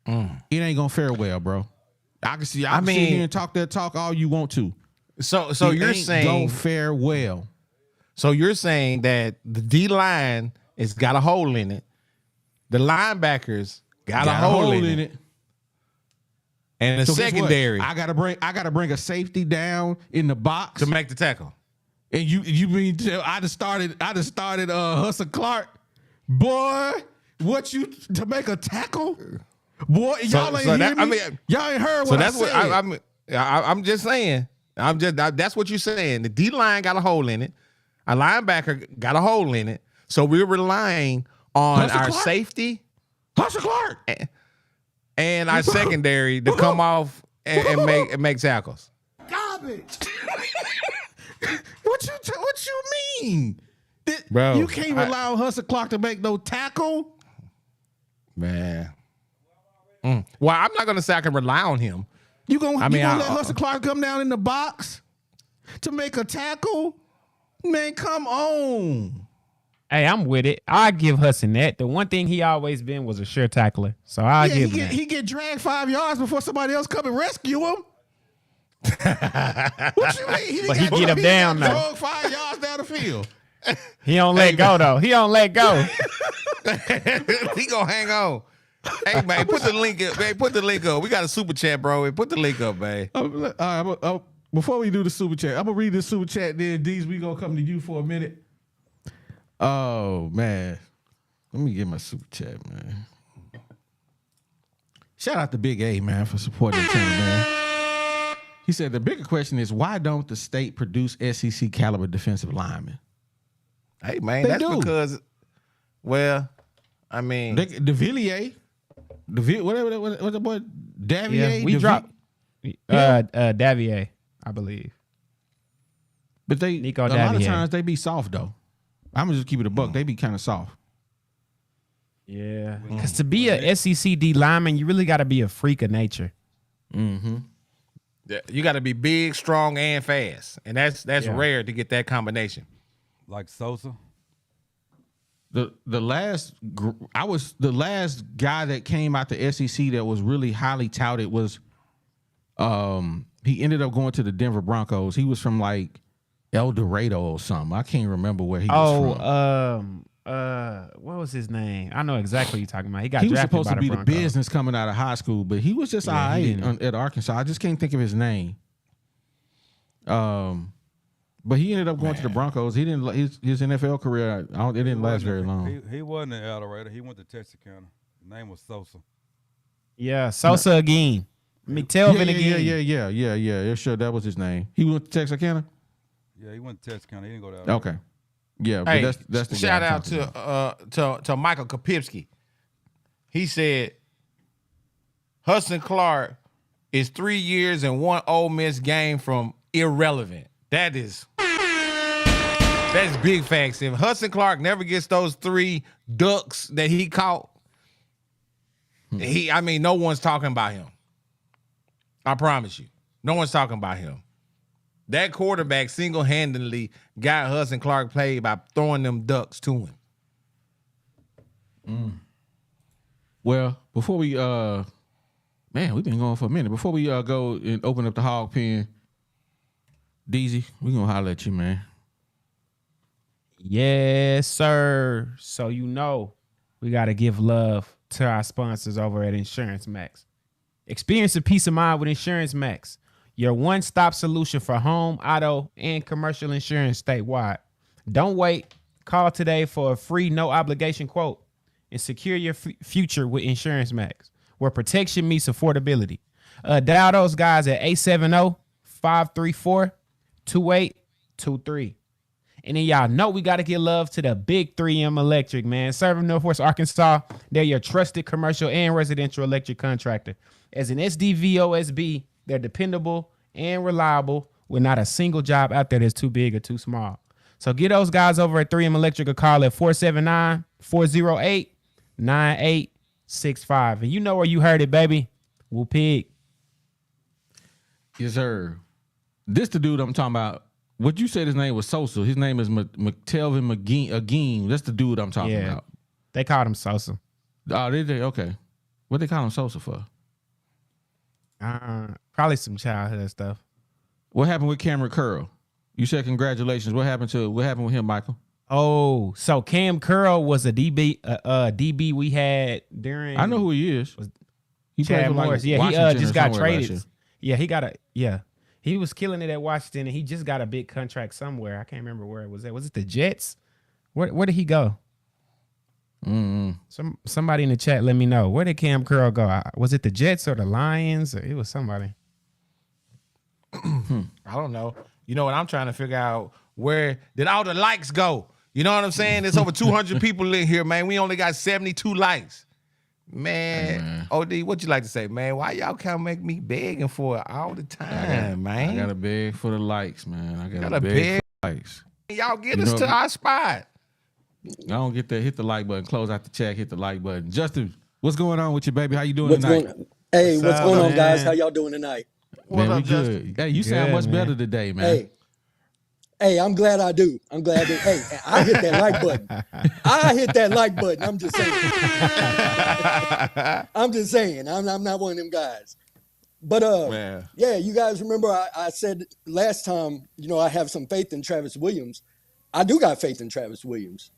It ain't gonna fare well, bro. I can sit here and talk that talk all you want to. So you're saying gonna fare well. So you're saying that the D line has got a hole in it. The linebackers got a hole in it. And the secondary, I gotta bring a safety down in the box to make the tackle. And you mean I just started Hustle Clark, boy? What you to make a tackle, boy? Y'all ain't hear me. Y'all ain't heard what I said. I'm just saying. That's what you're saying. The D line got a hole in it. A linebacker got a hole in it. So we're relying on our safety, Hustle Clark. And our secondary to come off and make tackles. Garbage. What you mean? Bro, you can't rely on Hustle Clark to make no tackle? Man. Well, I'm not gonna say I can rely on him. You gonna let Hustle Clark come down in the box to make a tackle? Man, come on. Hey, I'm with it. I give Hudson that. The one thing he always been was a sure tackler. So I give him that. He get dragged 5 yards before somebody else come and rescue him. What you mean? But he get him down now. Drug 5 yards down the field. He don't let go though. He don't let go. He gonna hang on. Hey man, put the link up. Man, put the link up. We got a super chat, bro. Put the link up, man. All right, before we do the super chat, I'm gonna read this super chat. Then D's, we gonna come to you for a minute. Oh man, let me get my super chat, man. Shout out to Big A, man, for supporting the team, man. He said the bigger question is why don't the state produce SEC caliber defensive linemen? Hey man, that's because, well, I mean, the Villiers, whatever, what's the boy, Davier? Yeah, we dropped Davier, I believe. But a lot of times they be soft though. I'm gonna just keep it a buck. They be kind of soft. Yeah, because to be a SEC D lineman, you really got to be a freak of nature. Mm-hmm. Yeah, you got to be big, strong, and fast, and that's rare to get that combination. Like Sosa. The last guy that came out the SEC that was really highly touted was he ended up going to the Denver Broncos. He was from like El Dorado or something. I can't remember where he was from. What was his name? I know exactly what you're talking about. He was supposed to be the business coming out of high school, but he was just all right at Arkansas. I just can't think of his name. But he ended up going to the Broncos. He didn't his NFL career. It didn't last very long. He wasn't in El Dorado. He went to Texarkana. His name was Sosa. Yeah, Sosa again. McTelvin again. Yeah. Sure, that was his name. He went to Texarkana. Yeah, he went to Texarkana. He didn't go to El Dorado. Okay. Yeah, hey, but that's the shout guy out to Michael Kopipski. He said Hudson Clark is 3 years and 1 Ole Miss game from irrelevant. That's big facts. If Hudson Clark never gets those 3 ducks that he caught, no one's talking about him. I promise you, no one's talking about him. That quarterback single-handedly got Hudson Clark played by throwing them ducks to him. Well, before we we've been going for a minute. Before we go and open up the hog pen, DZ, we gonna holler at you, man. Yes, sir. So we gotta give love to our sponsors over at Insurance Max. Experience a peace of mind with Insurance Max. Your one-stop solution for home, auto, and commercial insurance statewide. Don't wait. Call today for a free, no-obligation quote and secure your future with Insurance Max, where protection meets affordability. Dial those guys at 870-534-2823. And then y'all know we got to give love to the big 3M Electric, man. Serving Northwest Arkansas, they're your trusted commercial and residential electric contractor. As an SDVOSB, they're dependable and reliable with not a single job out there that's too big or too small. So get those guys over at 3M Electric a call at 479-408-9865. And you know where you heard it, baby. Woo pig. Yes, sir. This the dude I'm talking about. What you said his name was Sosa. His name is McTelvin McGee. That's the dude I'm talking about. They called him Sosa. Oh, did they? Okay. What they call him Sosa for? Probably some childhood stuff. What happened with Cameron Curl? You said congratulations. What happened with him, Michael? Oh, so Cam Curl was a DB we had during. I know who he is. He Chad played for Morris. He just got traded. He was killing it at Washington, and he just got a big contract somewhere. I can't remember where it was at. Was it the Jets? Where did he go? Somebody in the chat, let me know. Where did Cam Curl go? Was it the Jets or the Lions? Or it was somebody. I don't know. You know what I'm trying to figure out? Where did all the likes go? You know what I'm saying? There's over 200 people in here, man. We only got 72 likes. Man, OD, what you like to say, man? Why y'all can't make me begging for it all the time, man? I got to beg for the likes, man. I got to beg for the likes. Y'all get us to our spot. I don't get that. Hit the like button. Close out the chat. Hit the like button. Justin, what's going on with you, baby? How you doing tonight? What's going on, guys? How y'all doing tonight? Man, we good. Hey, you sound much better today, man. Hey, I'm glad I do. Hey, I hit that like button. I'm just saying. I'm not one of them guys. But yeah, you guys remember I said last time, I have some faith in Travis Williams. I do got faith in Travis Williams.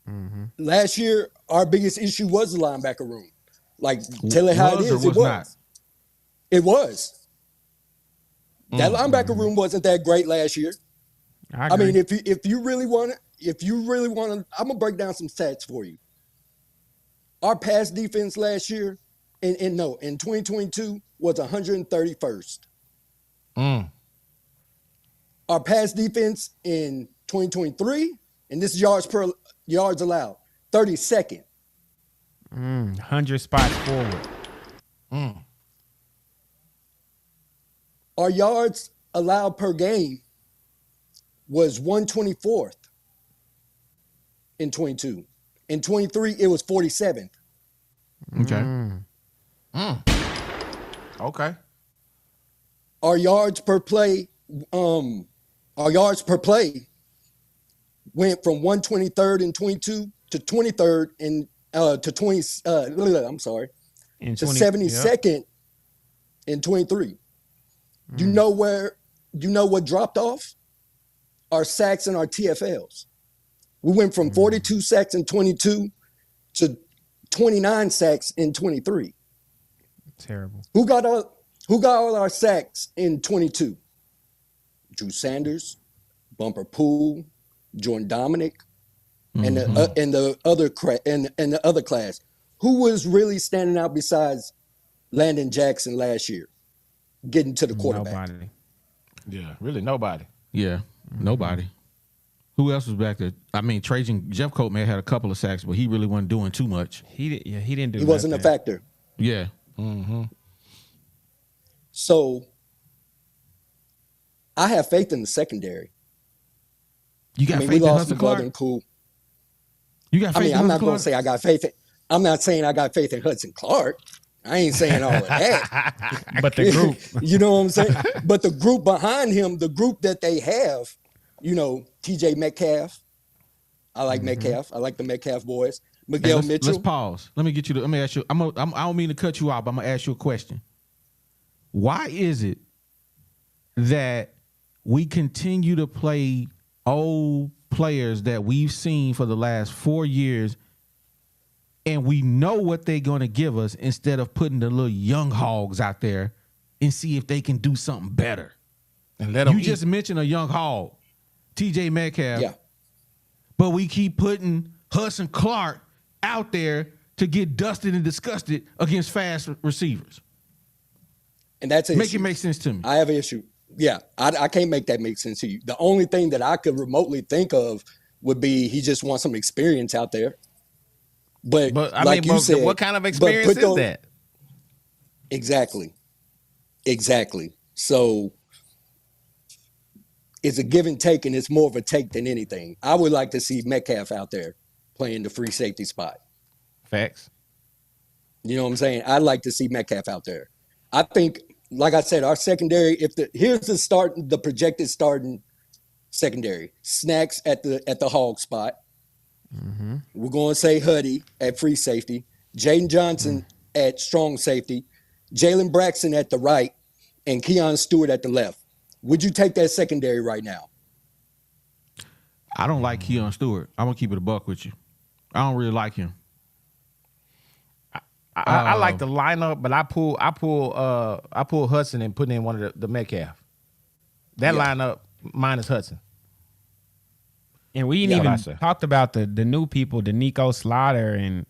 Mm-hmm. Last year, our biggest issue was the linebacker room. Like, tell it how it is. It was. Not? It was. That linebacker room wasn't that great last year. I mean, if you really want to, I'm gonna break down some stats for you. Our pass defense last year, in 2022 was 131st. Our pass defense in 2023, and this is yards allowed, 32nd. 100 spots forward. Our yards allowed per game was 124th in 22. In 23, it was 47th. Okay. Okay. Our yards per play went from 123rd in 22 to 23rd in to 20 I'm sorry. To 72nd in 23. You know what dropped off? Our sacks and our TFLs. We went from 42 sacks in 22 to 29 sacks in 23. Terrible. Who got all our sacks in 22? Drew Sanders, Bumper Poole, Jordan Dominic, and the other class. Who was really standing out besides Landon Jackson last year, getting to the quarterback? Nobody. Yeah, really nobody. Yeah, nobody. Who else was back there? I mean, Trajon, Jeffcoat may have had a couple of sacks, but he really wasn't doing too much. He didn't do. He wasn't a factor. Yeah. So I have faith in the secondary. You got faith we in lost Hudson McGlothern, Clark? cool. You got faith in I'm Hudson not going Clark? to say I got faith in. I'm not saying I got faith in Hudson Clark. I ain't saying all of that. But the group. You know what I'm saying? But the group behind him, the group that they have, TJ Metcalf. I like Metcalf. I like the Metcalf boys. Miguel Mitchell. Let's pause. Let me ask you. I don't mean to cut you off, but I'm gonna ask you a question. Why is it that we continue to play old players that we've seen for the last 4 years, and we know what they're gonna give us, instead of putting the little young hogs out there and see if they can do something better? And let them You just mentioned a young hog, TJ Metcalf. Yeah. But we keep putting Hudson Clark out there to get dusted and disgusted against fast receivers. And that's an Make issue. it make sense to me. I have an issue. Yeah, I can't make that make sense to you. The only thing that I could remotely think of would be he just wants some experience out there. But you said, what kind of experience is that? Exactly. So it's a give and take, and it's more of a take than anything. I would like to see Metcalf out there playing the free safety spot. Facts. You know what I'm saying? I'd like to see Metcalf out there. I think, like I said, our secondary, here's the projected starting secondary. Snacks at the hog spot. We're going to say Huddy at free safety. Jaden Johnson at strong safety. Jalen Braxton at the right, and Keon Stewart at the left. Would you take that secondary right now? I don't like Keon Stewart. I'm gonna keep it a buck with you. I don't really like him. I like the lineup, but I pull Hudson and put in one of the Metcalf. That lineup minus Hudson. And we ain't even talked about the new people, the Nico Slaughter, and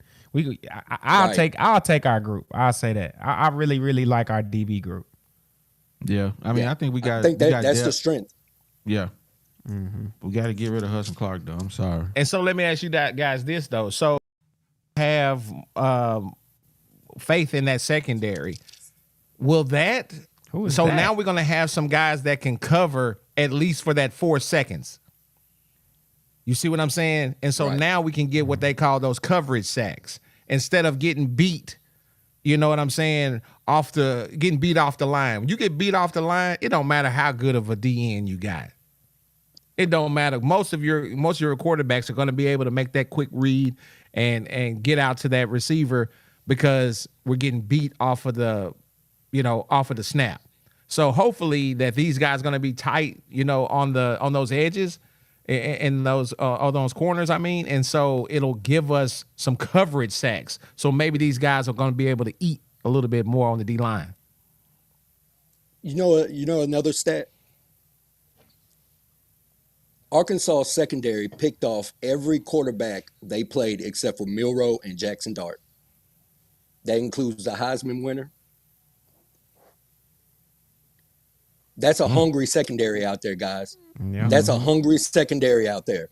I'll take our group. I'll say that. I really, really like our DB group. Yeah, I mean, I think we got. I think that's the strength. Yeah, we got to get rid of Hudson Clark, though. I'm sorry. And so let me ask you guys this though. So have faith in that secondary. Will that? Who is that? Now we're gonna have some guys that can cover at least for that 4 seconds. You see what I'm saying? And so now we can get what they call those coverage sacks instead of getting beat. You know what I'm saying? Getting beat off the line. When you get beat off the line, it don't matter how good of a DN you got. It don't matter. Most of your quarterbacks are going to be able to make that quick read and get out to that receiver because we're getting beat off of the snap. So hopefully that these guys are going to be tight, on those edges, in those corners. I mean, and so it'll give us some coverage sacks. So maybe these guys are going to be able to eat a little bit more on the D line. You know another stat. Arkansas secondary picked off every quarterback they played except for Milroe and Jackson Dart. That includes the Heisman winner. That's a hungry secondary out there, guys. Yeah. That's a hungry secondary out there.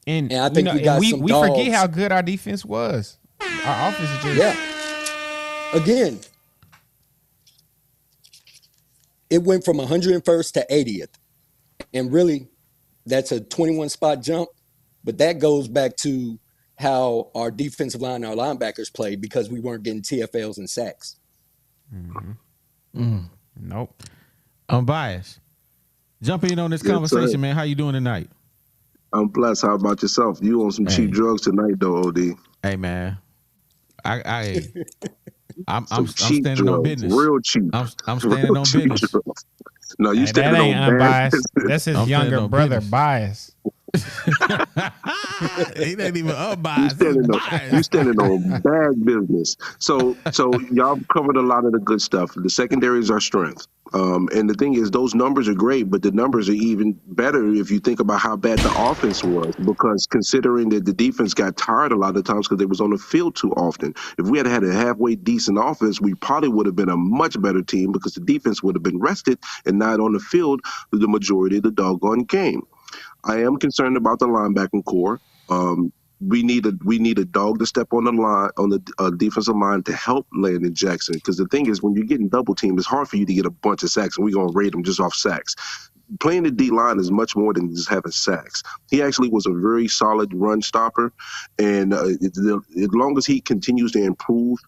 And I think we got some dogs. forget how good our defense was. Our offense is just Again, it went from 101st to 80th. And really, that's a 21-spot jump. But that goes back to how our defensive line and our linebackers played because we weren't getting TFLs and sacks. Nope. I'm biased. Jump in on this conversation, man. How you doing tonight? I'm blessed. How about yourself? You on some cheap drugs tonight, though, OD? Hey, man. I'm cheap standing drugs, on business. real cheap. I'm standing on business. Drugs. No, you Hey, standing that ain't on unbiased. bad. That's his I'm younger standing on brother, business. bias. He ain't even unbiased. You standing on bad business. So y'all covered a lot of the good stuff. The secondary is our strength. And the thing is, those numbers are great, but the numbers are even better if you think about how bad the offense was. Because considering that the defense got tired a lot of times because they was on the field too often. If we had had a halfway decent offense, we probably would have been a much better team because the defense would have been rested and not on the field the majority of the doggone game. I am concerned about the linebacking core. We need a dog to step on the line on the defensive line to help Landon Jackson. Because the thing is, when you're getting double teamed, it's hard for you to get a bunch of sacks, and we're gonna rate them just off sacks. Playing the D line is much more than just having sacks. He actually was a very solid run stopper, and as long as he continues to improve,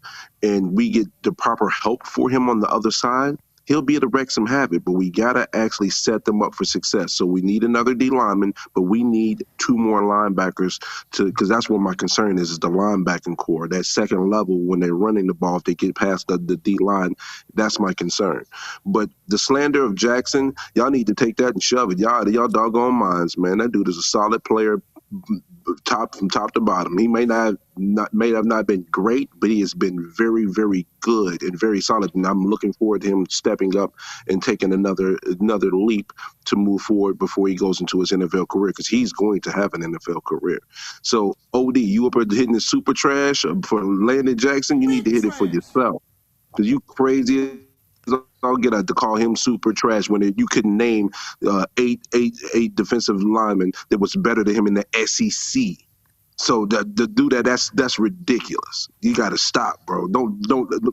and we get the proper help for him on the other side, he'll be able to wreak some havoc, but we got to actually set them up for success. So we need another D lineman, but we need 2 more linebackers because that's what my concern is the linebacking core. That second level, when they're running the ball, if they get past the D line, that's my concern. But the slander of Jackson, y'all need to take that and shove it. Y'all out of y'all doggone minds, man. That dude is a solid player. From top to bottom. He may have not been great, but he has been very, very good and very solid. And I'm looking forward to him stepping up and taking another leap to move forward before he goes into his NFL career, because he's going to have an NFL career. So, OD, you up there hitting the super trash for Landon Jackson? You need to hit it for yourself, because you crazy. I'll get out to call him super trash when you couldn't name eight defensive linemen that was better than him in the SEC. So to do that, that's ridiculous. You got to stop, bro. Don't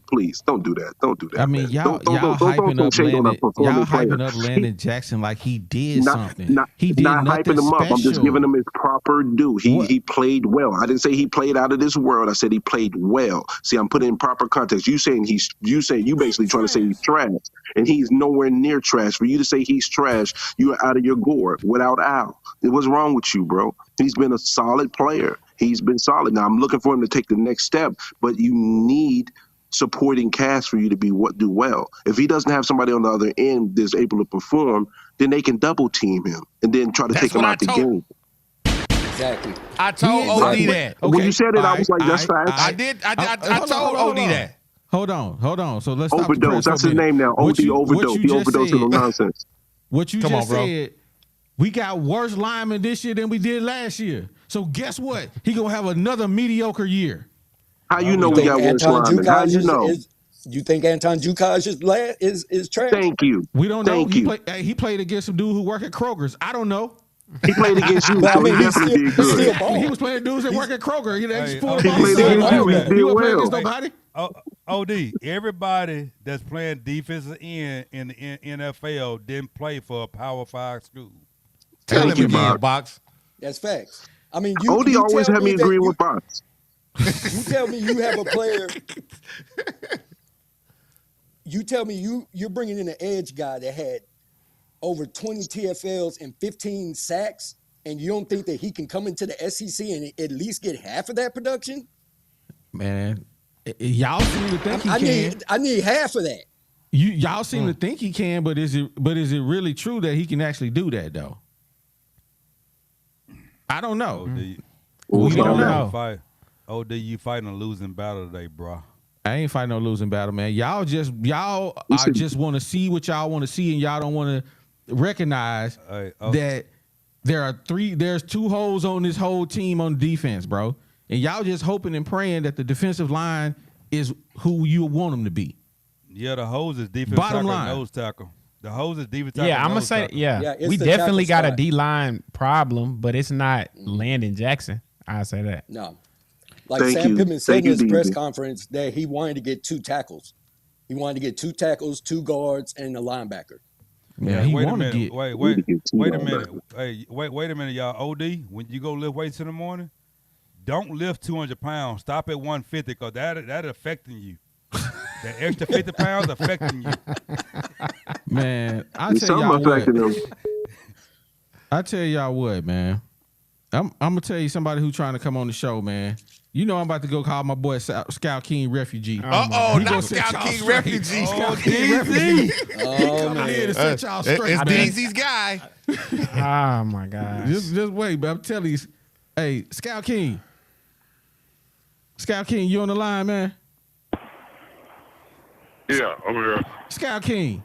please don't do that. Don't do that. I mean, man. y'all hyping up Landon Jackson like he did something. He did not nothing hyping him up. special. I'm just giving him his proper due. He played well. I didn't say he played out of this world. I said he played well. See, I'm putting in proper context. You basically trying to say he's trash, and he's nowhere near trash. For you to say he's trash, you are out of your gourd without Al. What's wrong with you, bro? He's been a solid player. He's been solid. Now, I'm looking for him to take the next step, but you need supporting cast for you to do well. If he doesn't have somebody on the other end that's able to perform, then they can double team him and then try to take him out the game. Exactly. I told OD that. Okay. When you said it, I was like, that's facts. I did. I told OD that. Hold on. So let's stop the Overdose. press That's for a his minute. name now. OD overdose. He overdosed on nonsense. What you Come just on, bro. said, we got worse linemen this year than we did last year. So guess what? He gonna have another mediocre year. How you know we got worse linemen? How you know? You think Anton Jukaj is trash? Thank you. We don't know. Thank you. He played against some dude who work at Kroger's. I don't know. He played against you, But, so I mean, he he's definitely still- did good. he's still He was playing dudes that work at Kroger. Hey, He He played against you. He did wasn't playing well. against nobody. OD, everybody that's playing defensive end in the NFL didn't play for a Power 5 school. Tell Thank him you, again, Bob. Box. That's facts. I mean, OD always tell had me that agreeing with Box. You tell me you have a player. You tell me you're bringing in an edge guy that had over 20 TFLs and 15 sacks, and you don't think that he can come into the SEC and at least get half of that production? Man, y'all seem to think he can. I need half of that. Y'all seem to think he can, but is it really true that he can actually do that though? I don't know. We'll We don't find out. know. Fight. OD, you fighting a losing battle today, bro. I ain't fighting no losing battle, man. Y'all just want to see what y'all want to see, and y'all don't want to recognize that there's 2 holes on this whole team on defense, bro. And y'all just hoping and praying that the defensive line is who you want them to be. Yeah, the hose is defense Bottom tackle, line. nose tackle. The hose is defense tackle. Yeah, I'm gonna nose say tackle. we the definitely tackle got a spot. D-line problem, but it's not Landon Jackson. I say that. No. Like Thank Sam you. Pittman said Thank in his you, press DB. conference that he wanted to get 2 tackles. He wanted to get 2 tackles, 2 guards, and a linebacker. Yeah, he wait a want to minute. get. Wait to get two a linebackers. minute. Hey, wait a minute, y'all. OD, when you go lift weights in the morning, don't lift 200 pounds. Stop at 150 because that affecting you. That extra 50 pounds affecting you. Man, I There's tell y'all something what. affecting them. I tell y'all what, man. I'm gonna tell you somebody who trying to come on the show, man. You know I'm about to go call my boy Scout King refugee. He not gonna set Scout y'all King straight. refugee. Scout King refugee. Oh, Coming man. in to set y'all straight. It's man. DZ's guy. Oh my gosh. Just wait, but I'm telling you, hey, Scout King, you on the line, man? Yeah, I'm here. Scout King,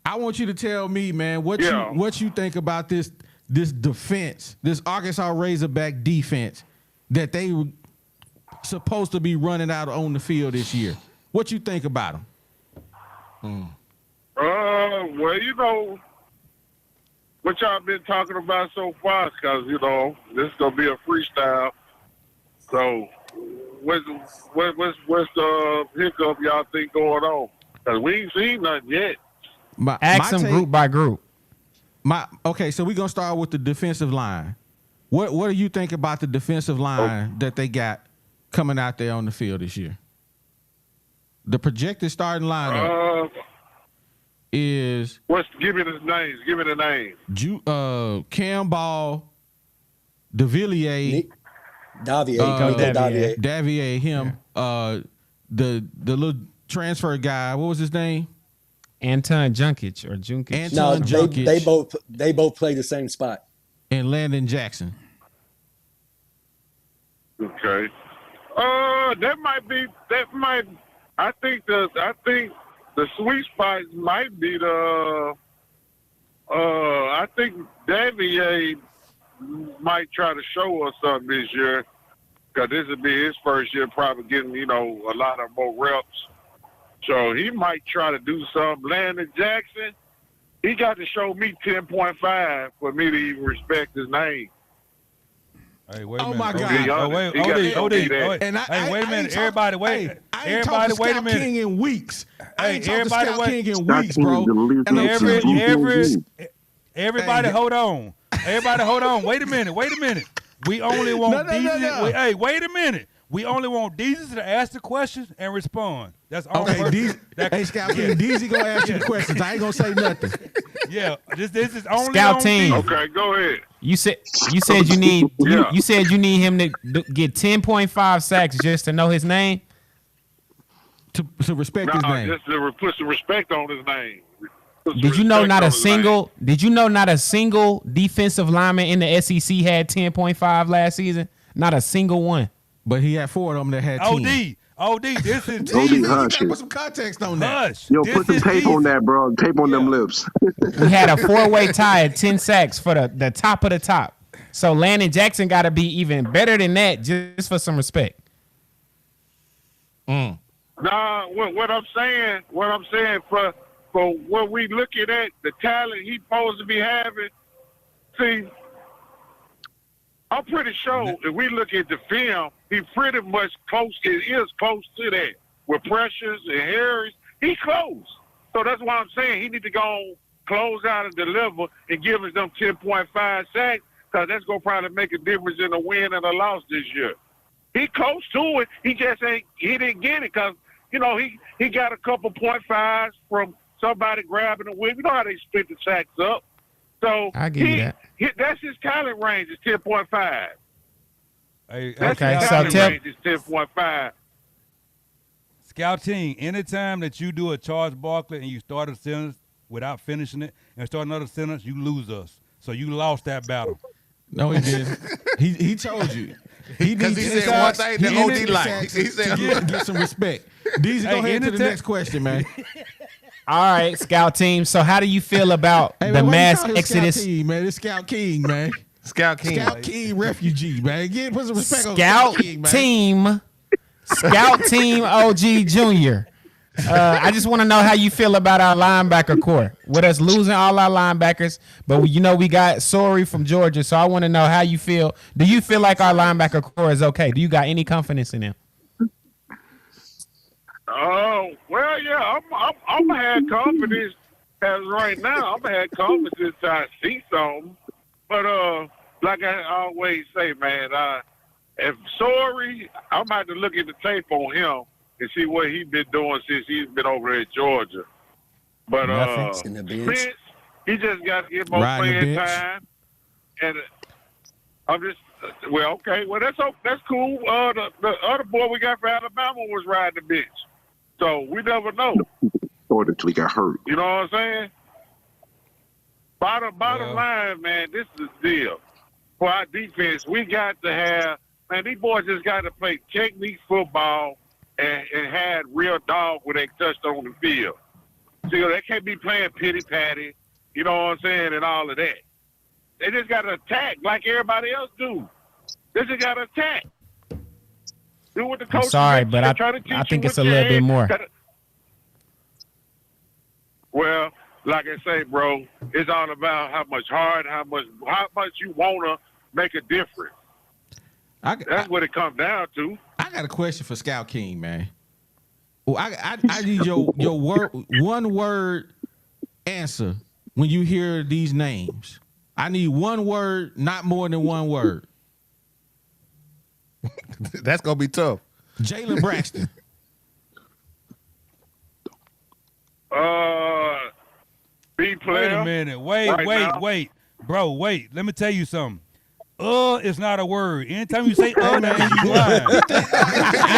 I want you to tell me, man, what Yeah. you think about this defense, this Arkansas Razorback defense that they were supposed to be running out on the field this year. What you think about them? Well, you know, what y'all been talking about so far, because, you know, this is going to be a freestyle. So, what's the hiccup y'all think going on? Because we ain't seen nothing yet. Ask them group by group. Okay, so we're gonna start with the defensive line. What do you think about the defensive line that they got coming out there on the field this year? The projected starting lineup is Give me the names. Give me the names. Cam Ball, DeVilliers, Davier, him, the little transfer guy. What was his name? Anton Junkic. No, Junkic. they both play the same spot. And Landon Jackson. Okay. I think the sweet spot might be I think Davier might try to show us something this year, because this would be his first year probably getting, you know, a lot of more reps. So he might try to do something. Landon Jackson, he got to show me 10.5 for me to even respect his name. Hey, wait a Oh minute. my OD, God. Oh, wait, He gotta show me OD. that. And Hey, wait a minute. Everybody, wait. I ain't Everybody, talking wait a Scout minute. King in weeks. I Hey, ain't talking everybody, Scout wait. King in Scout weeks, King bro. is the leader And I'm of telling you, Everybody, Hey, hold on. Everybody, hold on. Wait a minute. We only want No. Deezy. Hey, wait a minute. We only want Deezy to ask the questions and respond. That's all. Okay, hey, Scout King, DZ gonna ask you the questions. I ain't gonna say nothing. Yeah, this is only Scout on team. Deezy. Okay, go ahead. You said you need Yeah. you said you need him to get 10.5 sacks just to know his name. To respect his name. Just to put some respect on his name. Put some Did you know respect not on a his name. single? Did you know not a single defensive lineman in the SEC had 10.5 last season? Not a single one. But he had 4 of them that had 10. OD, this is OD, DZ, you hush gotta it. put some context on that. Hush. Yo, This put the is tape on Deezy. that, bro. Tape on them lips. We had a 4-way tie at 10 sacks for the top of the top. So Landon Jackson got to be even better than that just for some respect. Nah, what I'm saying for what we looking at, the talent he supposed to be having. See, I'm pretty sure if we look at the film, he pretty much is close to that. With Precious and Harris, he close. So that's why I'm saying he need to go close out and deliver and give us them 10.5 sacks, because that's going to probably make a difference in the win and the loss this year. He close to it. He just didn't get it because, you know, he got a couple .5s from somebody grabbing the win. You know how they split the sacks up. So I give you that. That's his talent range is 10.5. Hey, That's Okay, his so talent tell- range is 10.5. Scout team, anytime that you do a Charles Barkley and you start a sentence without finishing it and start another sentence, you lose us. So you lost that battle. No, he didn't. He told you. Because he said one thing that OD liked. He said, get some respect. Deezy, go ahead to the next question, man. All right, Scout team. So how do you feel about Hey, the man, mass Scout exodus? King, man. It's Scout King, man. Scout King. Scout King refugee, man. Put some respect on Scout King, man. team. Scout team OG Junior. I just want to know how you feel about our linebacker core. With us losing all our linebackers, but we got Sorry from Georgia, so I want to know how you feel. Do you feel like our linebacker core is okay? Do you got any confidence in them? Oh, well, yeah, I'm gonna have confidence as right now. I'm gonna have confidence till I see something. But like I always say, man, if Sorry, I'm about to look at the tape on him and see what he's been doing since he's been over there in Georgia. But Spence, he just got to get more playing time. And I'm just okay. Well, that's cool. The other boy we got for Alabama was riding the bench. So we never know. Or until he got hurt. You know what I'm saying? Bottom line, man, this is the deal. For our defense, we got to have, man, these boys just got to play technique football and had real dog when they touched on the field. See, they can't be playing pity-patty, you know what I'm saying, and all of that. They just got to attack like everybody else do. They just got to attack. Do what the coach I'm sorry, but I think it's a little bit more. Well, like I say, bro, it's all about how much you want to make a difference. That's what it comes down to. I got a question for Scout King, man. Well, I need your one word answer when you hear these names. I need one word, not more than one word. That's gonna be tough. Jalen Braxton. B player. Wait a minute. Wait. Bro, wait. Let me tell you something. Is not a word. Anytime you say that means you lying.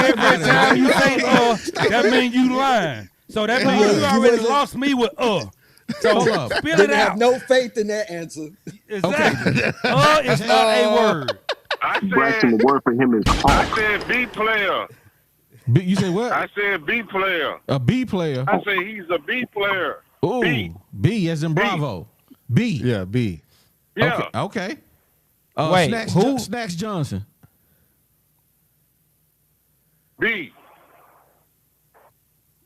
Every time you say that means you lying. So that means you already lost me with So spit it out. Have no faith in that answer. Exactly. Is not a word. Braxton, the word for him is hawk. I said B player. You said what? I said B player. A B player. I say he's a B player. Ooh, B as in Bravo. B. Yeah, B. Yeah. Okay. Wait, who? Snacks Johnson. B.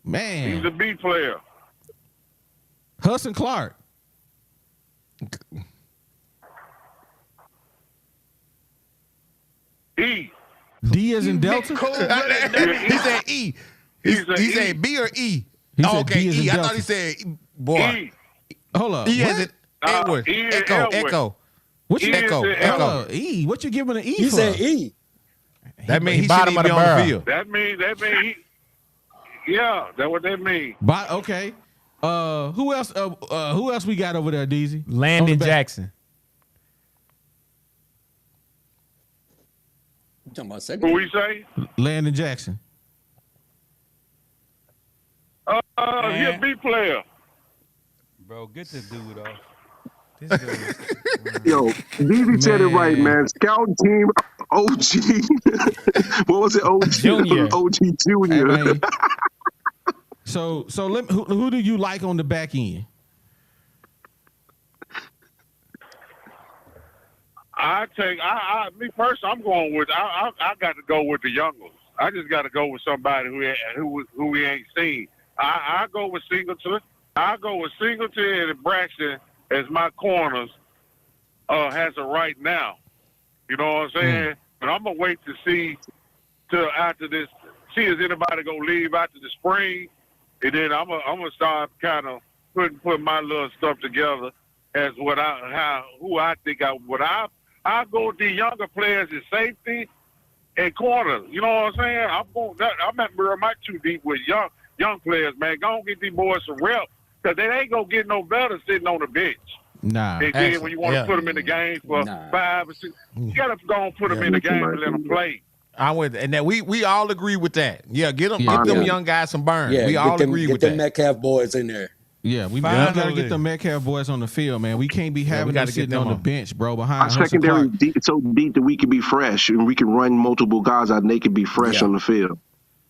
Man. He's a B player. Hudson Clark. E. D as in Delta. He said E. He said B or E. Okay, E. I thought he said boy. E. Hold up. E as in Edward. E is Echo. Edward. Echo. What you E is in Echo. E. What you giving an E You for? said E. That means he bottom shouldn't of be the on the barrel. field. That means yeah, that's what that means. Okay. Who else? Who else we got over there, Deezy? Landon Jackson. You talking about Who second? we say? Landon Jackson. He's a B player. Bro, get this dude off. This dude. Yo, DB said it right, man. Scout team OG. What was it? OG Junior. OG Hey, Junior. man. So who do you like on the back end? Me personally, I'm going with. I got to go with the young ones. I just got to go with somebody who we ain't seen. I go with Singleton. I go with Singleton and Braxton as my corners. Has it right now. You know what I'm saying? But I'm gonna wait to see till after this. See if anybody gonna leave after the spring, and then I'm gonna start kind of putting my little stuff together as who I think I would. I go with the younger players in safety and corners. You know what I'm saying? I'm not my too deep with young players, man. Go and get these boys some reps because they ain't gonna get no better sitting on the bench. Nah. And then when you want to put them in the game for 5 or 6, you gotta go and put them in the game and let them play. I'm with, and that we all agree with that. Yeah, get them young guys some burn. Yeah, we all agree with get that. them Metcalf boys in there. Yeah, we got to Finally. get the Metcalf boys on the field, man. We can't be having them sitting on the bench, bro, behind Our Hudson secondary Clark. is so deep that we can be fresh and we can run multiple guys out and they can be fresh Yeah. on the field.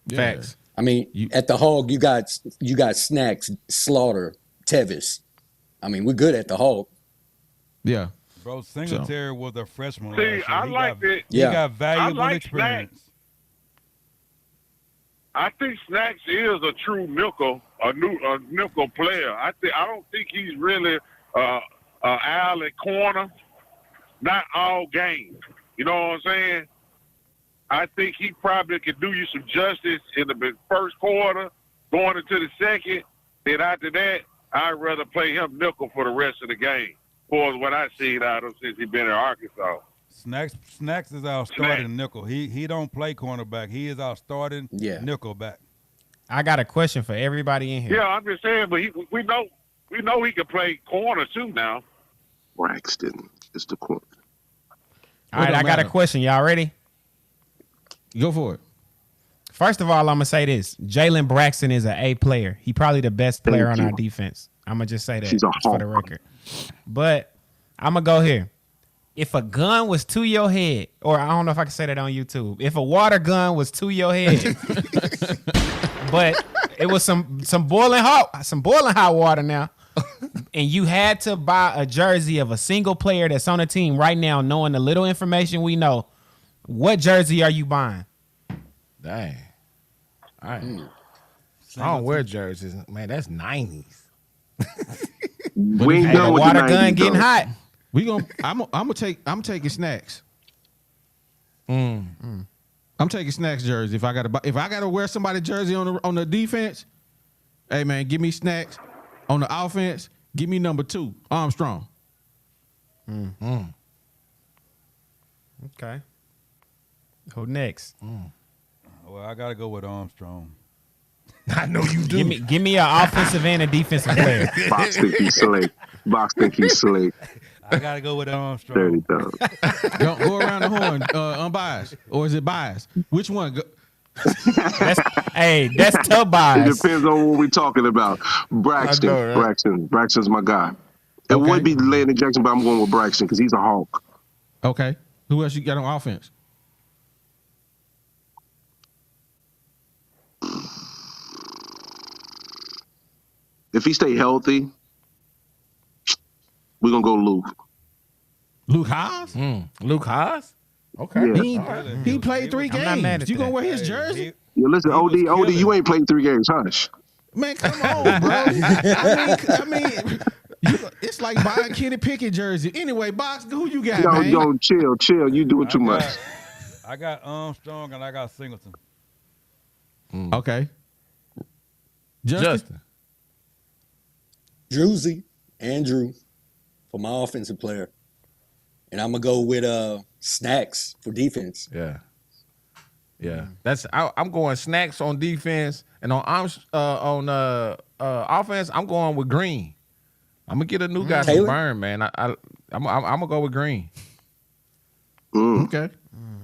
Yeah. Facts. I mean, at the Hog, you got Snacks, Slaughter, Tevis. I mean, we're good at the Hog. Yeah. Bro, Singletary was a freshman. See, last year. I like it. He Yeah. got valuable I like experience. I think Snacks is a true nickel, a nickel player. I don't think he's really alley corner, not all game. You know what I'm saying? I think he probably could do you some justice in the first quarter, going into the second. Then after that, I'd rather play him nickel for the rest of the game. For what I seen out of him since he been in Arkansas. Snacks is our starting nickel. He don't play cornerback. He is our starting nickelback. I got a question for everybody in here. Yeah, I'm just saying, but we know he can play corner too now. Braxton is the corner. All right, I got a question. Y'all ready? Go for it. First of all, I'm going to say this. Jalen Braxton is an A player. He probably the best player on our defense. I'm going to just say that for the record. But I'm going to go here. If a gun was to your head, or I don't know if I can say that on YouTube. If a water gun was to your head, but it was some boiling hot water now, and you had to buy a jersey of a single player that's on the team right now, knowing the little information we know, what jersey are you buying? Dang. All right. I don't wear jerseys. Man, that's 90s. We ain't Hey, the done with water the gun 90s, getting though. hot. I'm taking Snacks. I'm taking Snacks jersey. If I gotta wear somebody's jersey on the defense, hey man, give me Snacks. On the offense, give me number 2, Armstrong. Okay. Who next? Well, I gotta go with Armstrong. I know you do. Give me an offensive and a defensive player. Box think he's slick. Box think he's slick. I gotta go with Armstrong. Dirty dog. Go around the horn, unbiased, or is it biased? Which one? That's tough It bias. depends on what we're talking about. Braxton. I know, right? Braxton's my guy. It would be Landon Jackson, but I'm going with Braxton because he's a hawk. Okay. Who else you got on offense? If he stay healthy, we're going to go Luke. Luke Haas? Luke Haas? Okay. Yeah. He played 3 I'm not mad games. at You gonna that. wear his jersey? Yeah, listen, OD, you ain't played 3 games. Hush. Man, come on, bro. I mean, it's like buying Kenny Pickett jersey. Anyway, Box, who you got, man? Yo, chill. You doing too much. I got Armstrong and I got Singleton. Okay. Justin. Andrew for my offensive player. And I'm going to go with Snacks for defense. Yeah. I'm going Snacks on defense, and on offense, I'm going with Green. I'm gonna get a new guy to burn, man. I'm gonna go with Green. Okay.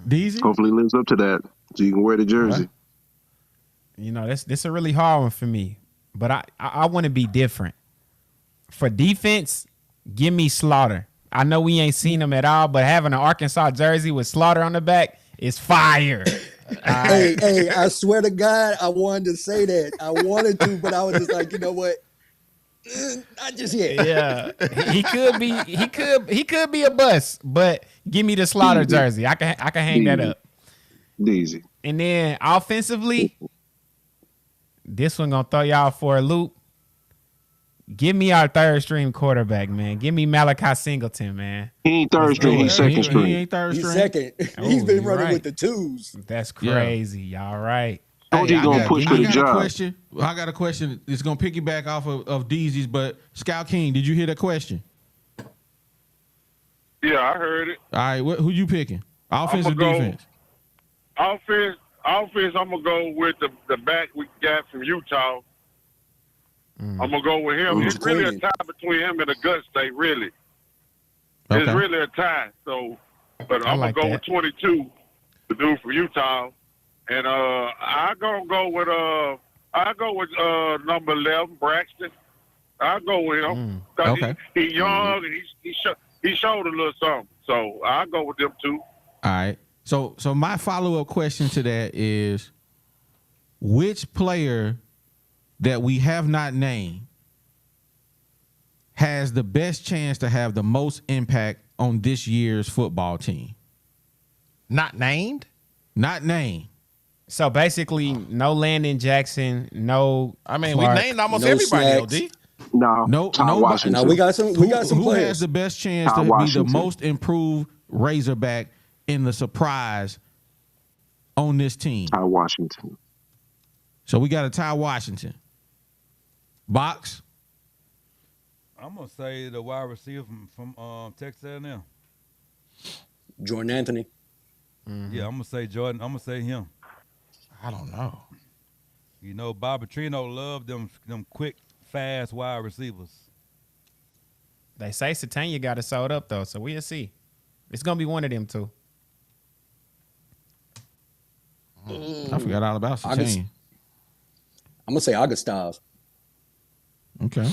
Deezy? Hopefully he lives up to that so you can wear the jersey. You know, this a really hard one for me, but I want to be different. For defense, give me Slaughter. I know we ain't seen him at all, but having an Arkansas jersey with Slaughter on the back is fire. Hey, I swear to God, I wanted to say that. I wanted to, but I was just like, you know what? Not just yet. Yeah, he could be a bust, but give me the Slaughter jersey. I can hang that up. Easy. And then offensively, this one gonna throw y'all for a loop. Give me our third string quarterback, man. Give me Malachi Singleton, man. He ain't third string, he's second string. He ain't third He's string. second. He's been running right. with the twos. That's crazy. Y'all right. OD gonna push for the job. I got a question. It's gonna piggyback off of Deezy's, but Scout King, did you hear that question? Yeah, I heard it. All right, who you picking? Offense or defense? Offense, I'm going to go with the back we got from Utah. I'm going to go with him. It's really a tie between him and the Gut State, really. Okay. It's really a tie. So, but I'm like going to that. go with 22, the dude from Utah. And I'm going to go with number 11, Braxton. I'll go with him. 'Cause Okay. He young and he showed a little something. So I'll go with them too. All right. So my follow-up question to that is, which player that we have not named has the best chance to have the most impact on this year's football team? Not named? Not named. So basically, no Landon Jackson, no. I mean, Clark. we named almost No everybody, Snacks. LD. No, Ty nobody. Washington. Now we got some Who has players. the best chance Ty to be Washington. the most improved Razorback in the surprise on this team? Ty Washington. So we got a Ty Washington. Box. I'm gonna say the wide receiver from Texas A&M. Jordan Anthony. Yeah, I'm gonna say Jordan. I'm gonna say him. I don't know. You know, Bob Petrino loved them quick, fast wide receivers. They say Satania got it sold up though, so we'll see. It's gonna be one of them two. I forgot all about August- Satane. I'm gonna say Augustave. Okay.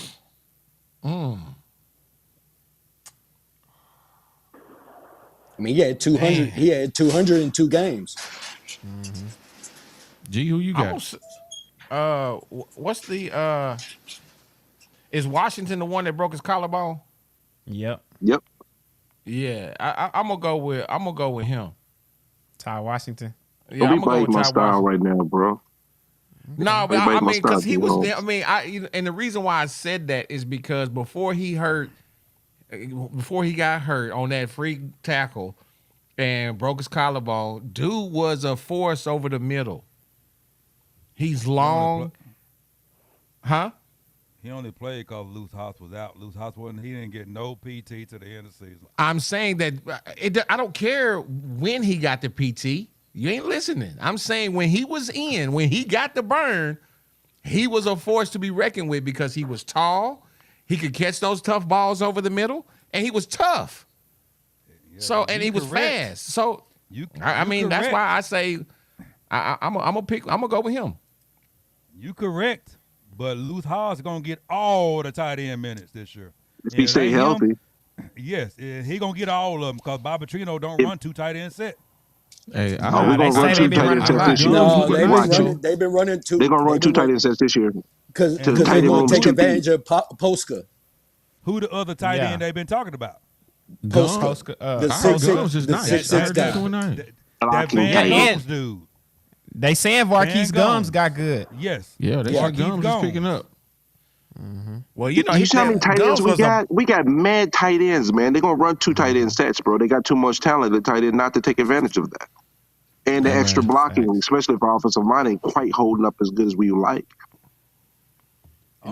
I mean, he had 200. Man. He had 202 games. G, who you got? What's the is Washington the one that broke his collarbone? Yep. Yep. Yeah, I'm gonna go with him. Ty Washington. Yeah, Don't I'm be gonna go biting with my Ty style Washington. right now, bro. No, but Everybody I gonna mean, because stop he you, was bro. there. I mean, and the reason why I said that is because before he got hurt on that free tackle and broke his collarbone, dude was a force over the middle. He's long, huh? He only played because Loose House was out. Loose House wasn't. He didn't get no PT to the end of the season. I'm saying that I don't care when he got the PT. You ain't listening. I'm saying when he was when he got the burn, he was a force to be reckoned with because he was tall. He could catch those tough balls over the middle, and he was tough. Yeah, And you he was correct. fast. So I You mean, that's correct. why I say I'm gonna go with him. You correct, but Loose House is gonna get all the tight end minutes this year. If And he it stay ain't him, healthy. Yes, and he gonna get all of them because Bob Petrino don't run two tight end set. Hey, Oh, we're they gonna say run they two been tight running end sets a this year. lot. No, Watch it. they've been running two. They're gonna run two tight end sets this year. because the they're tight end going room to is take too advantage of Polska. Who the other tight Yeah. end they've been talking about? Polska. Polska, The I heard 6'6" Gums is the nice. 6'6" I heard guy. he's doing nice. That Blocking Van tight end. Gums dude. They saying Varkey's Van Gums Gums. got good. Yes. Yeah, they Yeah, said keep Gums is going. picking up. Well, You see how many tight ends we got? We got mad tight ends, man. They're gonna run two tight end sets, bro. They got too much talent at tight end not to take advantage of that. And the Yeah, extra man. blocking, especially if our offensive line ain't quite holding up as good as we like.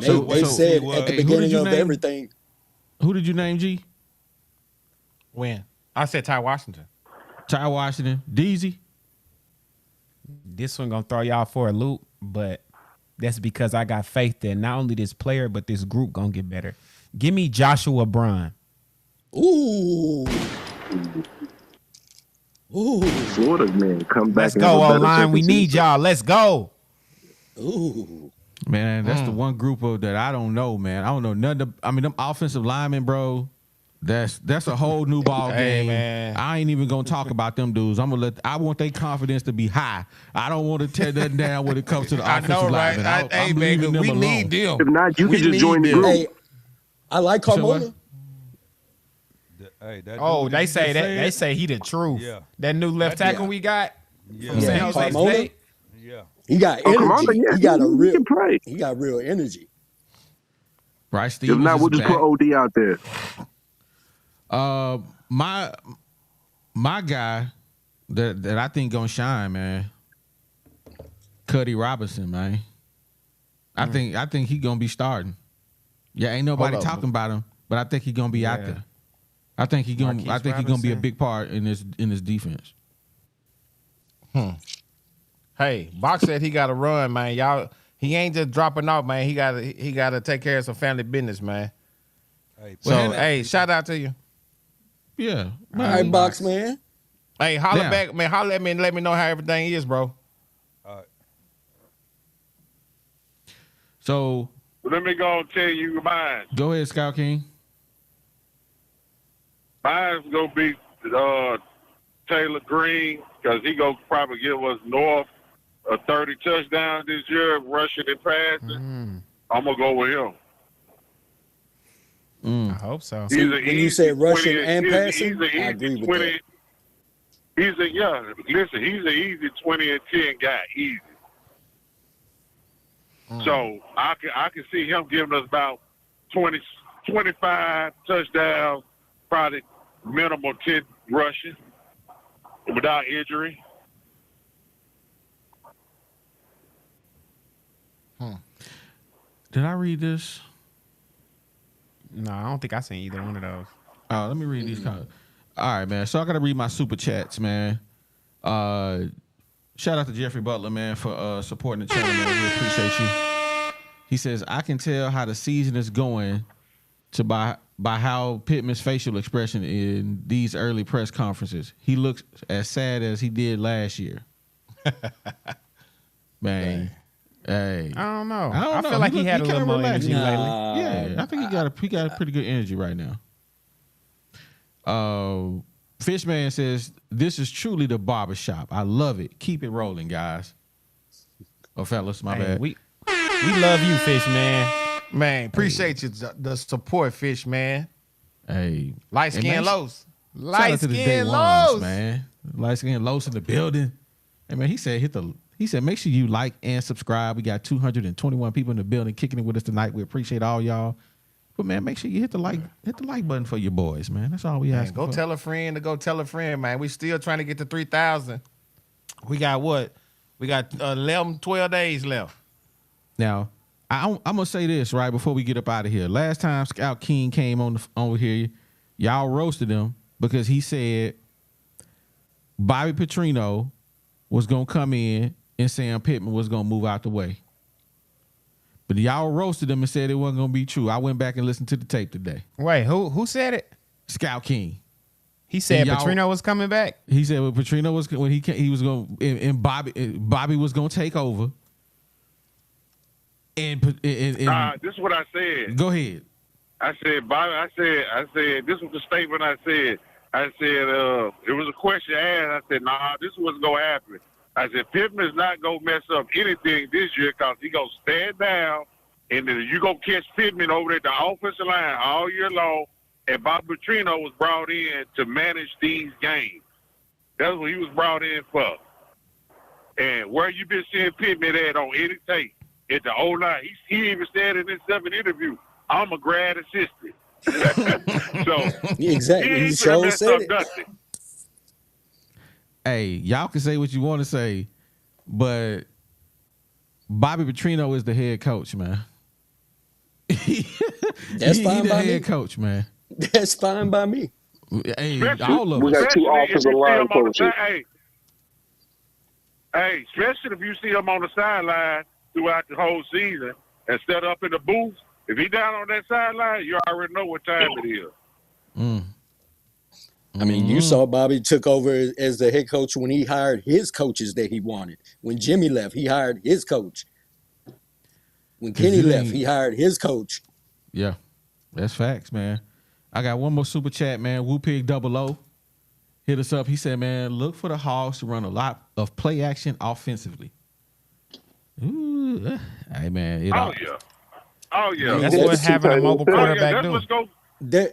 They So- said who at the did beginning you of name? everything. Who did you name, G? When I said Ty Washington. Ty Washington, Deezy. This one gonna throw y'all for a loop, but that's because I got faith that not only this player but this group gonna get better. Give me Joshua Brun. Ooh. Ooh. Florida man, come back. Let's and go, have a O better line. second We need season. y'all. Let's go. Ooh. Man, that's the one group of that I don't know, man. I don't know none of I mean, them offensive linemen, bro. That's a whole new ball Hey, game. man. I ain't even gonna talk about them dudes. I want their confidence to be high. I don't want to tear that down when it comes to the I offensive know, right? linemen. Hey, I'm man, leaving them we alone. need them. If not, you We can just need join the them. group. Hey, I like You said what? Carmona. Hey, that Oh, dude they you say just that. said? They say he the truth. Yeah. That new left tackle Yeah. we got. Yeah. From San Yeah, Jose Carmona. State. Yeah. He got Oh, energy. Carmona, yeah, He got a he real. can play. He got real energy. Bryce If Stevens not, is we'll just back. put OD out there. My guy that I think gonna shine, man. Cuddy Robinson, man. I think he gonna be starting. Yeah, ain't nobody Hold up. talking about him, but I think he gonna be out there. I think he gonna Marquise he gonna be a Robinson. big part in this defense. Hey, Box said he got to run, man. Y'all, he ain't just dropping off, man. He got to take care of some family business, man. Hey, So, hey, shout out to you. Yeah. All right, box man. Hey, holler Yeah. back, man. Holler at me and let me know how everything is, bro. So Let me go and tell you mine. Go ahead, Scout King. Mine's going to be Taylor Green because he going to probably give us north of 30 touchdowns this year, rushing and passing. I'm going to go with him. I hope so. When you said rushing and passing, I agree with that. He's an easy 20 and 10 guy, easy. So I can see him giving us about 20, 25 touchdowns, probably minimal 10 rushing without injury. Did I read this? No, I don't think I seen either one of those. Oh, let me read these comments. All right, man. So I got to read my super chats, man. Shout out to Jeffrey Butler, man, for supporting the channel, man. We appreciate you. He says, I can tell how the season is going by how Pittman's facial expression in these early press conferences. He looks as sad as he did last year. Man. Hey. I don't know. I feel like he had a little more energy lately. Yeah, I think he got a pretty good energy right now. Fishman says, this is truly the barbershop. I love it. Keep it rolling, guys. Oh, fellas, my bad. We love you, Fishman. Man, appreciate you the support, Fishman. Hey. Light skin Los. Light skin Los, man. Light skin Los in the building. Hey, man, he said make sure you like and subscribe. We got 221 people in the building kicking it with us tonight. We appreciate all y'all. But man, make sure you hit the like button for your boys, man. That's all we ask. Go tell a friend to go tell a friend, man. We still trying to get to 3,000. We got what? We got 11, 12 days left. Now, I'm gonna say this right before we get up out of here. Last time Scout King came over here, y'all roasted him because he said Bobby Petrino was gonna come in and Sam Pittman was gonna move out the way. But y'all roasted him and said it wasn't gonna be true. I went back and listened to the tape today. Wait, who said it? Scout King. He said Petrino was coming back. He said when Petrino was when he was going and Bobby was gonna take over. And this is what I said. Go ahead. I said, Bobby. I said this was the statement I said. I said it was a question asked. I said, nah, this wasn't gonna happen. I said, Pittman's not going to mess up anything this year because he's going to stand down, and then you're going to catch Pittman over at the offensive line all year long, and Bob Petrino was brought in to manage these games. That's what he was brought in for. And where you been seeing Pittman at on any tape, at the O-line, he even said in his seventh interview, I'm a grad assistant. So exactly. He sure said it. Nothing. Hey, y'all can say what you want to say, but Bobby Petrino is the head coach, man. That's fine by me. Head coach, man. That's fine by me. Hey, all of We got us. two offensive line coaches. Hey, especially if you see him on the sideline throughout the whole season and set up in the booth. If he down on that sideline, you already know what time it is. I mean, you saw Bobby took over as the head coach when he hired his coaches that he wanted. When Jimmy left, he hired his coach. When Kenny left, he hired his coach. Yeah, that's facts, man. I got one more super chat, man. Woo Pig 00 hit us up. He said, man, look for the Hogs to run a lot of play action offensively. Ooh, hey, man. Oh, yeah. That's what having a mobile quarterback do.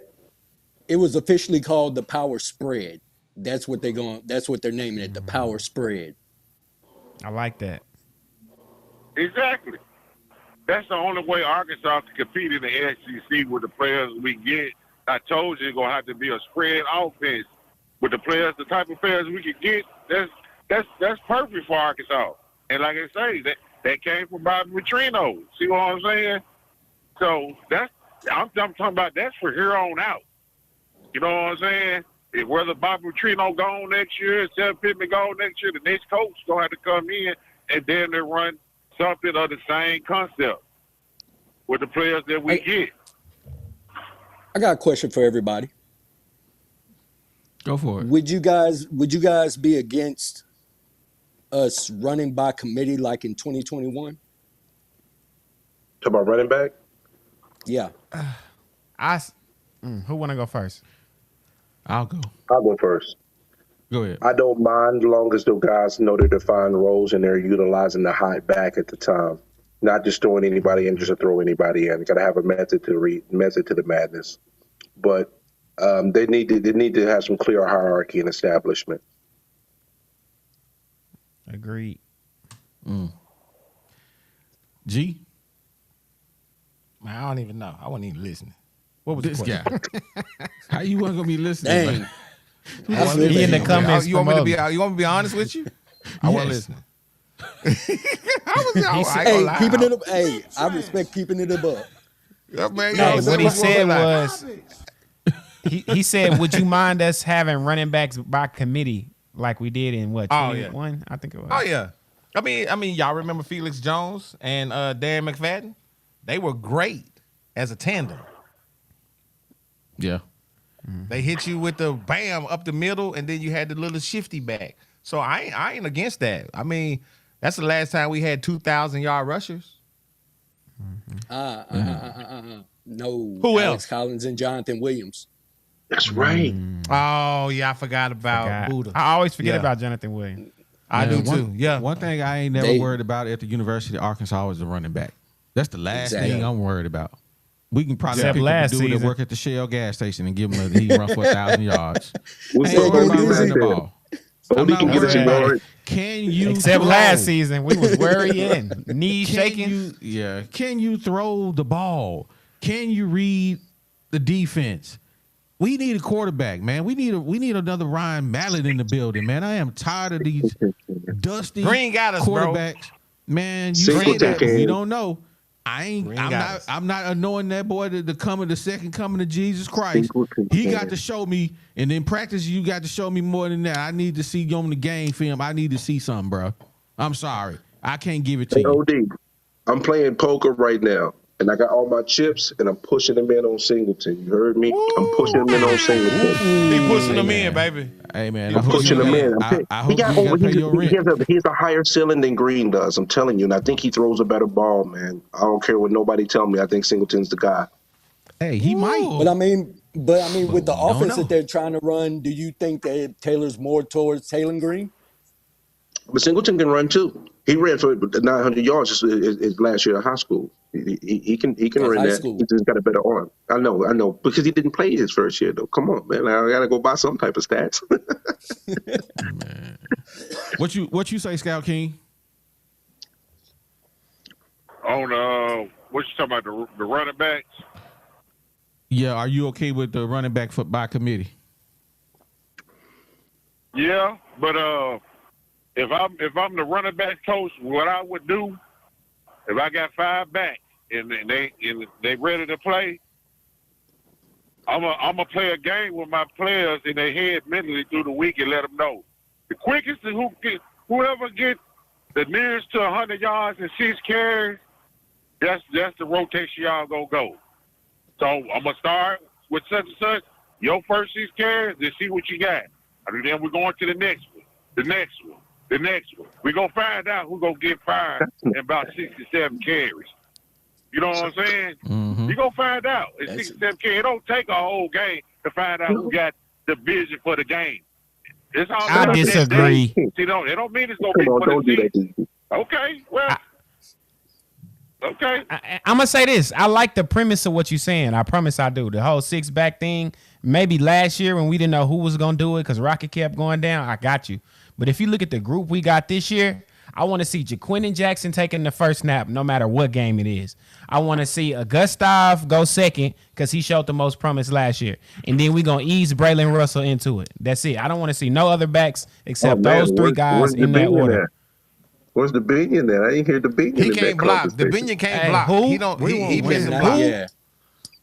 It was officially called the power spread. That's what they're naming it, the power spread. I like that. Exactly. That's the only way Arkansas can compete in the SEC with the players we get. I told you it's gonna have to be a spread offense with the players, the type of players we can get. That's perfect for Arkansas. And like I say, that came from Bobby Petrino. See what I'm saying? So I'm talking about that's for here on out. You know what I'm saying? If whether Bobby Petrino gone next year, Sam Pittman gone next year, the next coach gonna have to come in and then they run something of the same concept with the players that we get. I got a question for everybody. Go for it. Would you guys be against us running by committee like in 2021? Talk about running back? Yeah. Who want to go first? I'll go. I'll go first. Go ahead. I don't mind as long as the guys know their defined roles and they're utilizing the high back at the time. Not just throwing anybody in just to throw anybody in. You got to have a method to the madness. But they need to have some clear hierarchy and establishment. Agreed. G? Man, I don't even know. I wasn't even listening. What was This the guy. question? How you wasn't gonna be listening? Dang. man? He in the comments. You want me to promoting. be? You want me to be honest with you? I wasn't listening. I respect keeping it above. Yeah, man, Hey, what he said was. was, he said, would you mind us having running backs by committee like we did in what, Oh, yeah. 21? I think it was. Oh yeah. I mean, y'all remember Felix Jones and Darren McFadden? They were great as a tandem. Yeah. They hit you with the bam up the middle, and then you had the little shifty back. So I ain't against that. I mean, that's the last time we had 2,000-yard rushers. No. Who Alex else? Collins and Jonathan Williams. That's right. Oh yeah, I forgot about Buddha. I always forget Yeah. about Jonathan Williams. I do one, too. Yeah. One thing I ain't never worried about at the University of Arkansas was the running back. That's the last thing I'm worried about. We can probably Except pick up a last dude that season. work at the Shell gas station and give him he run for 1,000 yards. What's I ain't the worried about OD running the back there? ball. I'm OD not can get us worried a about yard. it. Can you Except throw? last season, we was worrying, knees shaking. Can you throw the ball? Can you read the defense? We need a quarterback, man. We need another Ryan Mallett in the building, man. I am tired of these dusty Green got us, bro. quarterbacks. Man, you Singleton say that, but we can. don't know. I'm not anointing that boy to the second coming of Jesus Christ. Singleton He can. got to show me, and in practice, you got to show me more than that. I need to see you on the game film. I need to see something, bro. I'm sorry. I can't give it to Hey, you. OD, I'm playing poker right now, and I got all my chips, and I'm pushing them in on Singleton. You heard me? I'm pushing them in on Singleton. He pushing them in, baby. Hey, man. I'm pushing him in. I hope you got to pay your rent. He has a higher ceiling than Green does. I'm telling you, and I think he throws a better ball, man. I don't care what nobody tell me. I think Singleton's the guy. Hey, he might. But I mean, with the we don't offense know. that they're trying to run, do you think that Taylor's more towards Taylor Green? But Singleton can run too. He ran for 900 yards his last year at high school. He can run high that. school. He's just got a better arm. I know, because he didn't play his first year though. Come on, man. I gotta go buy some type of stats. Man. What you say, Scout King? On what you talking about, the running backs? Yeah, are you okay with the running back by committee? Yeah, but if I'm the running back coach, what I would do if I got 5 backs and they ready to play, I'm gonna play a game with my players in their head mentally through the week and let them know the quickest is whoever get the nearest to 100 yards and 6 carries. That's the rotation y'all gonna go. So I'm gonna start with such and such. Your first 6 carries, then see what you got. And then we're going to the next one, the next one, the next one. We're going to find out who's going to get fired in about 67 carries. You know what I'm saying? Mm-hmm. You're going to find out. In 67 carries, it don't take a whole game to find out who got the vision for the game. It's all I about that disagree. day. See, it don't mean it's going to be Come on, for don't the do that. season. DG. Okay, well, okay. I'm gonna say this. I like the premise of what you're saying. I promise I do. The whole 6-back thing. Maybe last year when we didn't know who was gonna do it because Rocket kept going down. I got you. But if you look at the group we got this year, I want to see Jaquindon Jackson taking the first snap, no matter what game it is. I want to see Gustav go second because he showed the most promise last year, and then we're gonna ease Braylon Russell into it. That's it. I don't want to see no other backs except those 3 guys in that order. Where's the Binion there? I didn't hear the Binion. He can't block. The Binion can't block. who? He don't. He missing Not block. yet.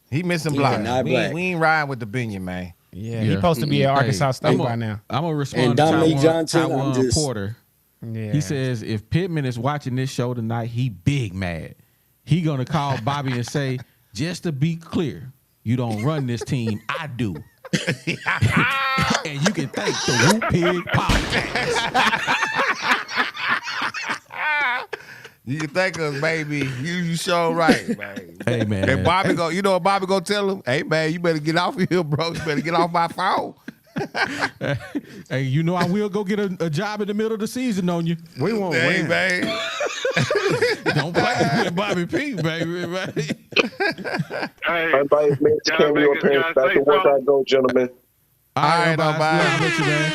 He missing He block. cannot We black. ain't riding with the Binion, man. Yeah, he's supposed to be at Arkansas State by now. I'm gonna respond And to Dominique Taiwan, Johnson, I'm Taiwan just- Porter. Yeah. He says if Pittman is watching this show tonight, he big mad. He gonna call Bobby and say, just to be clear, you don't run this team, I do. And you can thank the Woo Pig podcast. You can thank us, baby. You sure right, man. Hey, man. And Bobby go, you know what Bobby gonna tell him? Hey, man, you better get off of here, bro. You better get off my phone. Hey, you know I will go get a job in the middle of the season on you. We won't Hey, win. man. Don't play with Bobby P, baby. Hey, Everybody, man, Y'all cameo niggas appearance. gotta Back say to work I something. go, gentlemen. All right, All right, everybody. nobody. With you, man.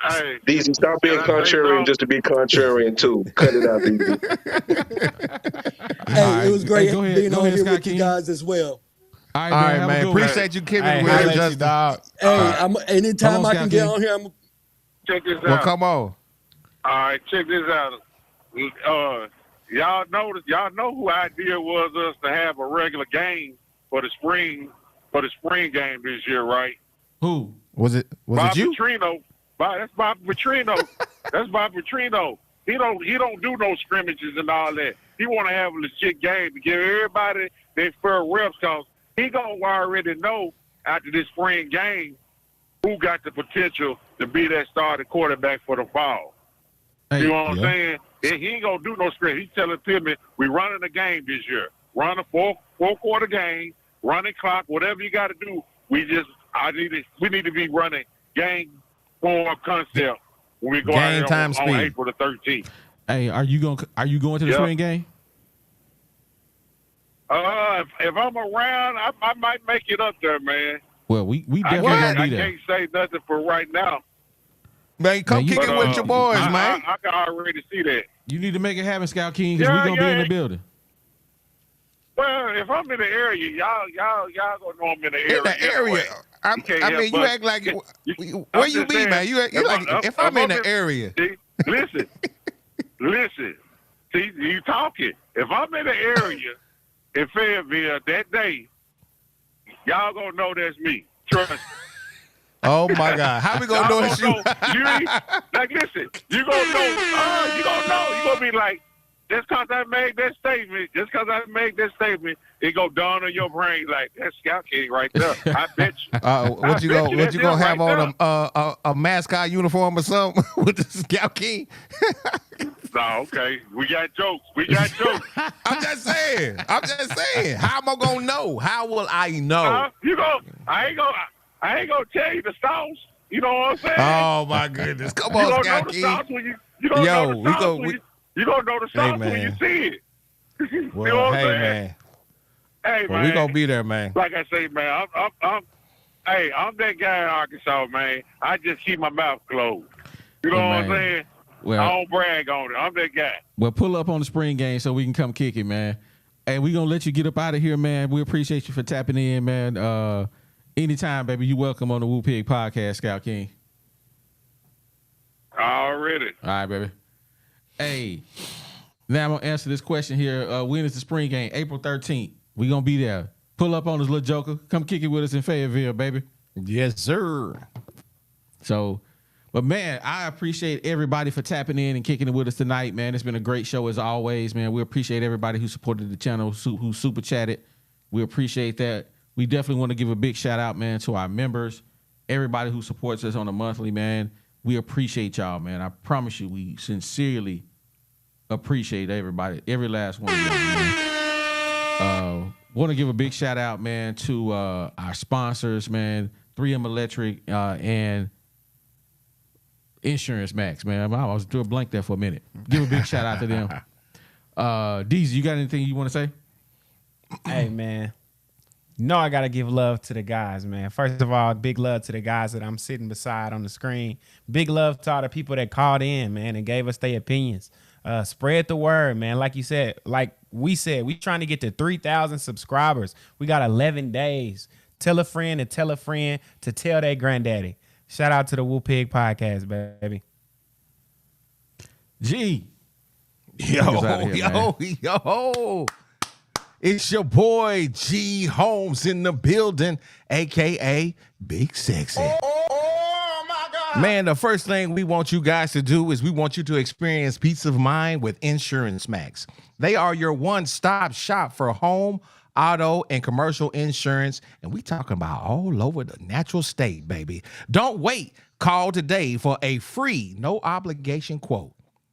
hey, DZ, stop being Can I say contrarian something? just to be contrarian too. Cut it out, DZ. Hey, All right. it was great Hey, go ahead. being Go on ahead, here Scott with you King. guys as well. All right, All right, have a man. good one. Appreciate you keeping Hey, it holla real, at you, Justin. dog. Hey, anytime Come on, I can Scott get King. on here, I'm check this Well, out. come on. All right, check this out. Y'all know who idea was us to have a regular game for the spring game this year, right? Who? Was it Bob you? Petrino. That's Bob Petrino. That's Bob Petrino. He don't do no scrimmages and all that. He want to have a legit game to give everybody their fair reps, cause he gonna already know after this spring game who got the potential to be that starting quarterback for the fall. Hey, You know what I'm yeah. saying? And he ain't gonna do no scrimmage. He's telling Pittman, we running a game this year. Run a four quarter game, running clock, whatever you got to do. We need to be running game form concept when we go Game out here time on speed. April the 13th. Hey, are you going to the Yeah. spring game? If I'm around, I might make it up there, man. Well, we I definitely gonna be can't there. say nothing for right now. Man, come Man, you- kick it But, with your boys, man. I can already see that. You need to make it happen, Scout King, because Yeah, we're gonna be in yeah. the building. Well, if I'm in the area, y'all gonna know I'm in the area. In the area. anyway. I You can't mean, help you but- act like you- where I'm you just be, saying, man? You like if I'm in the area. See, listen. See, you talking. If I'm in the area in Fayetteville that day, y'all gonna know that's me. Trust me. Oh my God, how we gonna know it's you? Like, listen, you gonna know. You gonna know. You gonna be like, just cause I made that statement, it go dawn on your brain like that's Scout King right there. I bet you. What you gonna that's have him on a mascot uniform or something with the Scout King? No, okay. We got jokes. I'm just saying. How am I gonna know? How will I know? I ain't gonna tell you the sauce. You know what I'm saying? Oh my goodness! Come you on, gonna know Scout the King. sauce when you gonna Yo, know the we sauce go- when we- you gonna know the sauce when you man. see it. You Well, know what hey I'm saying? man. Hey Well, man. we gonna be there, man. Like I say, man, I'm that guy in Arkansas, man. I just keep my mouth closed. You know Well, what I'm man. saying? Well, I don't brag on it. I'm that guy. well, pull up on the spring game so we can come kick it, man. Hey, we gonna let you get up out of here, man. We appreciate you for tapping in, man. Anytime, baby, you welcome on the Woo Pig Podcast, Scout King. Already. All right, baby. Hey, now I'm gonna answer this question here. When is the spring game? April 13th. We gonna be there. Pull up on us, little joker. Come kick it with us in Fayetteville, baby. Yes, sir. So, but man, I appreciate everybody for tapping in and kicking it with us tonight, man. It's been a great show as always, man. We appreciate everybody who supported the channel, who super chatted. We appreciate that. We definitely want to give a big shout out, man, to our members, everybody who supports us on a monthly, man. We appreciate y'all, man. I promise you, we sincerely appreciate everybody, every last one of y'all, man. Want to give a big shout out, man, to our sponsors, man, 3M Electric and Insurance Max, man. I was doing blank there for a minute. Give a big shout out to them. Deezy, you got anything you want to say? Hey, man. No, I got to give love to the guys, man. First of all, big love to the guys that I'm sitting beside on the screen. Big love to all the people that called in, man, and gave us their opinions. Spread the word, man. Like you said, like we said, we trying to get to 3,000 subscribers. We got 11 days. Tell a friend to tell a friend to tell their granddaddy. Shout out to the Woo Pig Podcast, baby. G. Yo. It's your boy G Holmes in the building, aka Big Sexy. Oh my God. Man, the first thing we want you guys to do is we want you to experience peace of mind with Insurance Max. They are your one-stop shop for home, auto, and commercial insurance, and we talking about all over the natural state, baby. Don't wait. Call today for a free, no obligation quote.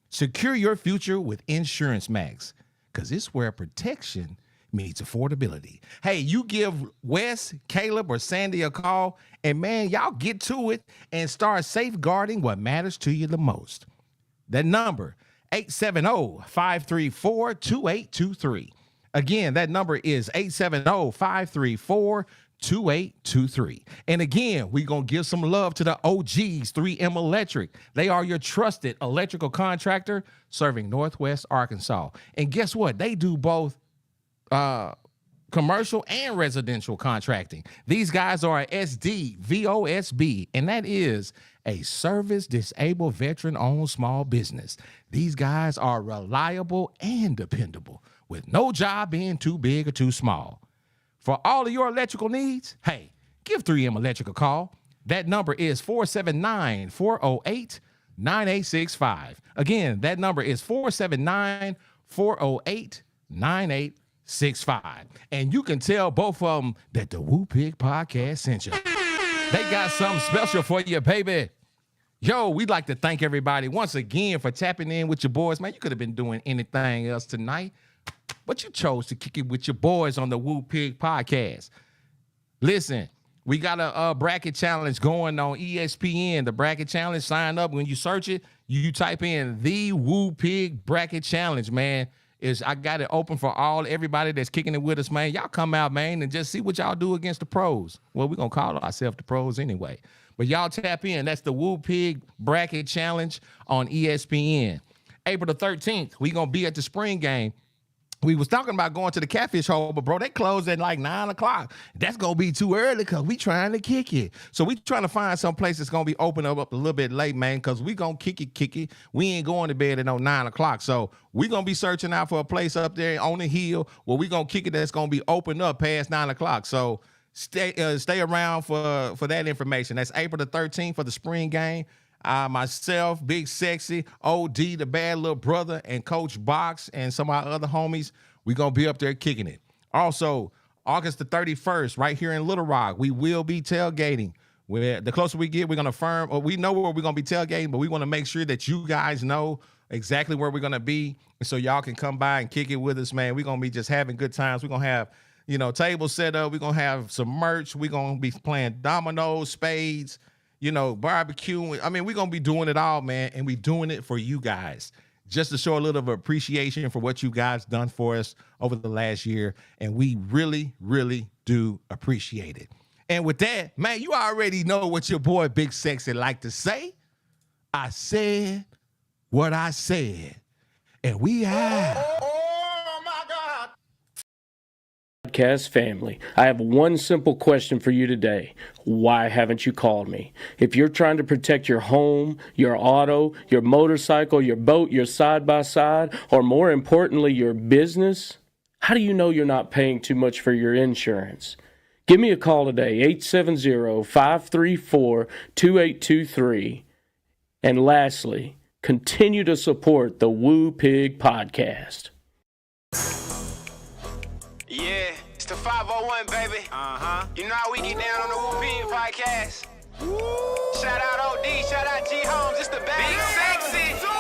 Secure your future with Insurance Max, because it's where protection meets affordability. Hey, you give Wes, Caleb, or Sandy a call, and man, y'all get to it and start safeguarding what matters to you the most. That number, 870-534-2823. Again, that number is 870-534-2823. And again, we're going to give some love to the OGs, 3M Electric. They are your trusted electrical contractor serving Northwest Arkansas. And guess what? They do both commercial and residential contracting. These guys are a SDVOSB, and that is a service disabled veteran-owned small business. These guys are reliable and dependable, with no job being too big or too small. For all of your electrical needs, hey, give 3M Electric a call. That number is 479-408-9865. Again, that number is 479-408-9865. And you can tell both of them that the Woo Pig Podcast sent you. They got something special for you, baby. Yo, we'd like to thank everybody once again for tapping in with your boys. Man, you could have been doing anything else tonight, but you chose to kick it with your boys on the Woo Pig Podcast. Listen, we got a bracket challenge going on ESPN. The bracket challenge, sign up. When you search it, you type in the Woo Pig Bracket Challenge, man. I got it open for everybody that's kicking it with us, man. Y'all come out, man, and just see what y'all do against the pros. Well, we're going to call ourselves the pros anyway. But y'all tap in. That's the Woo Pig Bracket Challenge on ESPN. April the 13th, we're going to be at the spring game. We was talking about going to the Catfish Hole, but, bro, they closed at like 9 o'clock. That's going to be too early because we trying to kick it. So we trying to find some place that's going to be open up a little bit late, man, because we going to kick it. We ain't going to bed at 9 o'clock. So we going to be searching out for a place up there on the hill where we going to kick it that's going to be open up past 9 o'clock. So stay around for that information. That's April the 13th for the spring game. Myself, Big Sexy, OD, the bad little brother, and Coach Box, and some of our other homies, we're going to be up there kicking it. Also, August the 31st, right here in Little Rock, we will be tailgating. The closer we get, we're going to we know where we're going to be tailgating, but we want to make sure that you guys know exactly where we're going to be, so y'all can come by and kick it with us, man. We're going to be just having good times. We're going to have, tables set up. We're going to have some merch. We're going to be playing dominoes, spades, barbecue. I mean, we're going to be doing it all, man, and we doing it for you guys, just to show a little of appreciation for what you guys done for us over the last year, and we really, really do appreciate it. And with that, man, you already know what your boy Big Sexy like to say. I said what I said, and we have... Podcast family, I have one simple question for you today. Why haven't you called me? If you're trying to protect your home, your auto, your motorcycle, your boat, your side-by-side, or more importantly, your business, how do you know you're not paying too much for your insurance? Give me a call today, 870-534-2823. And lastly, continue to support the Woo Pig Podcast. Yeah, it's the 501, baby. You know how we get down on the Woo Pig Podcast. Shout out OD, shout out G Holmes, it's the bad. Big Sexy.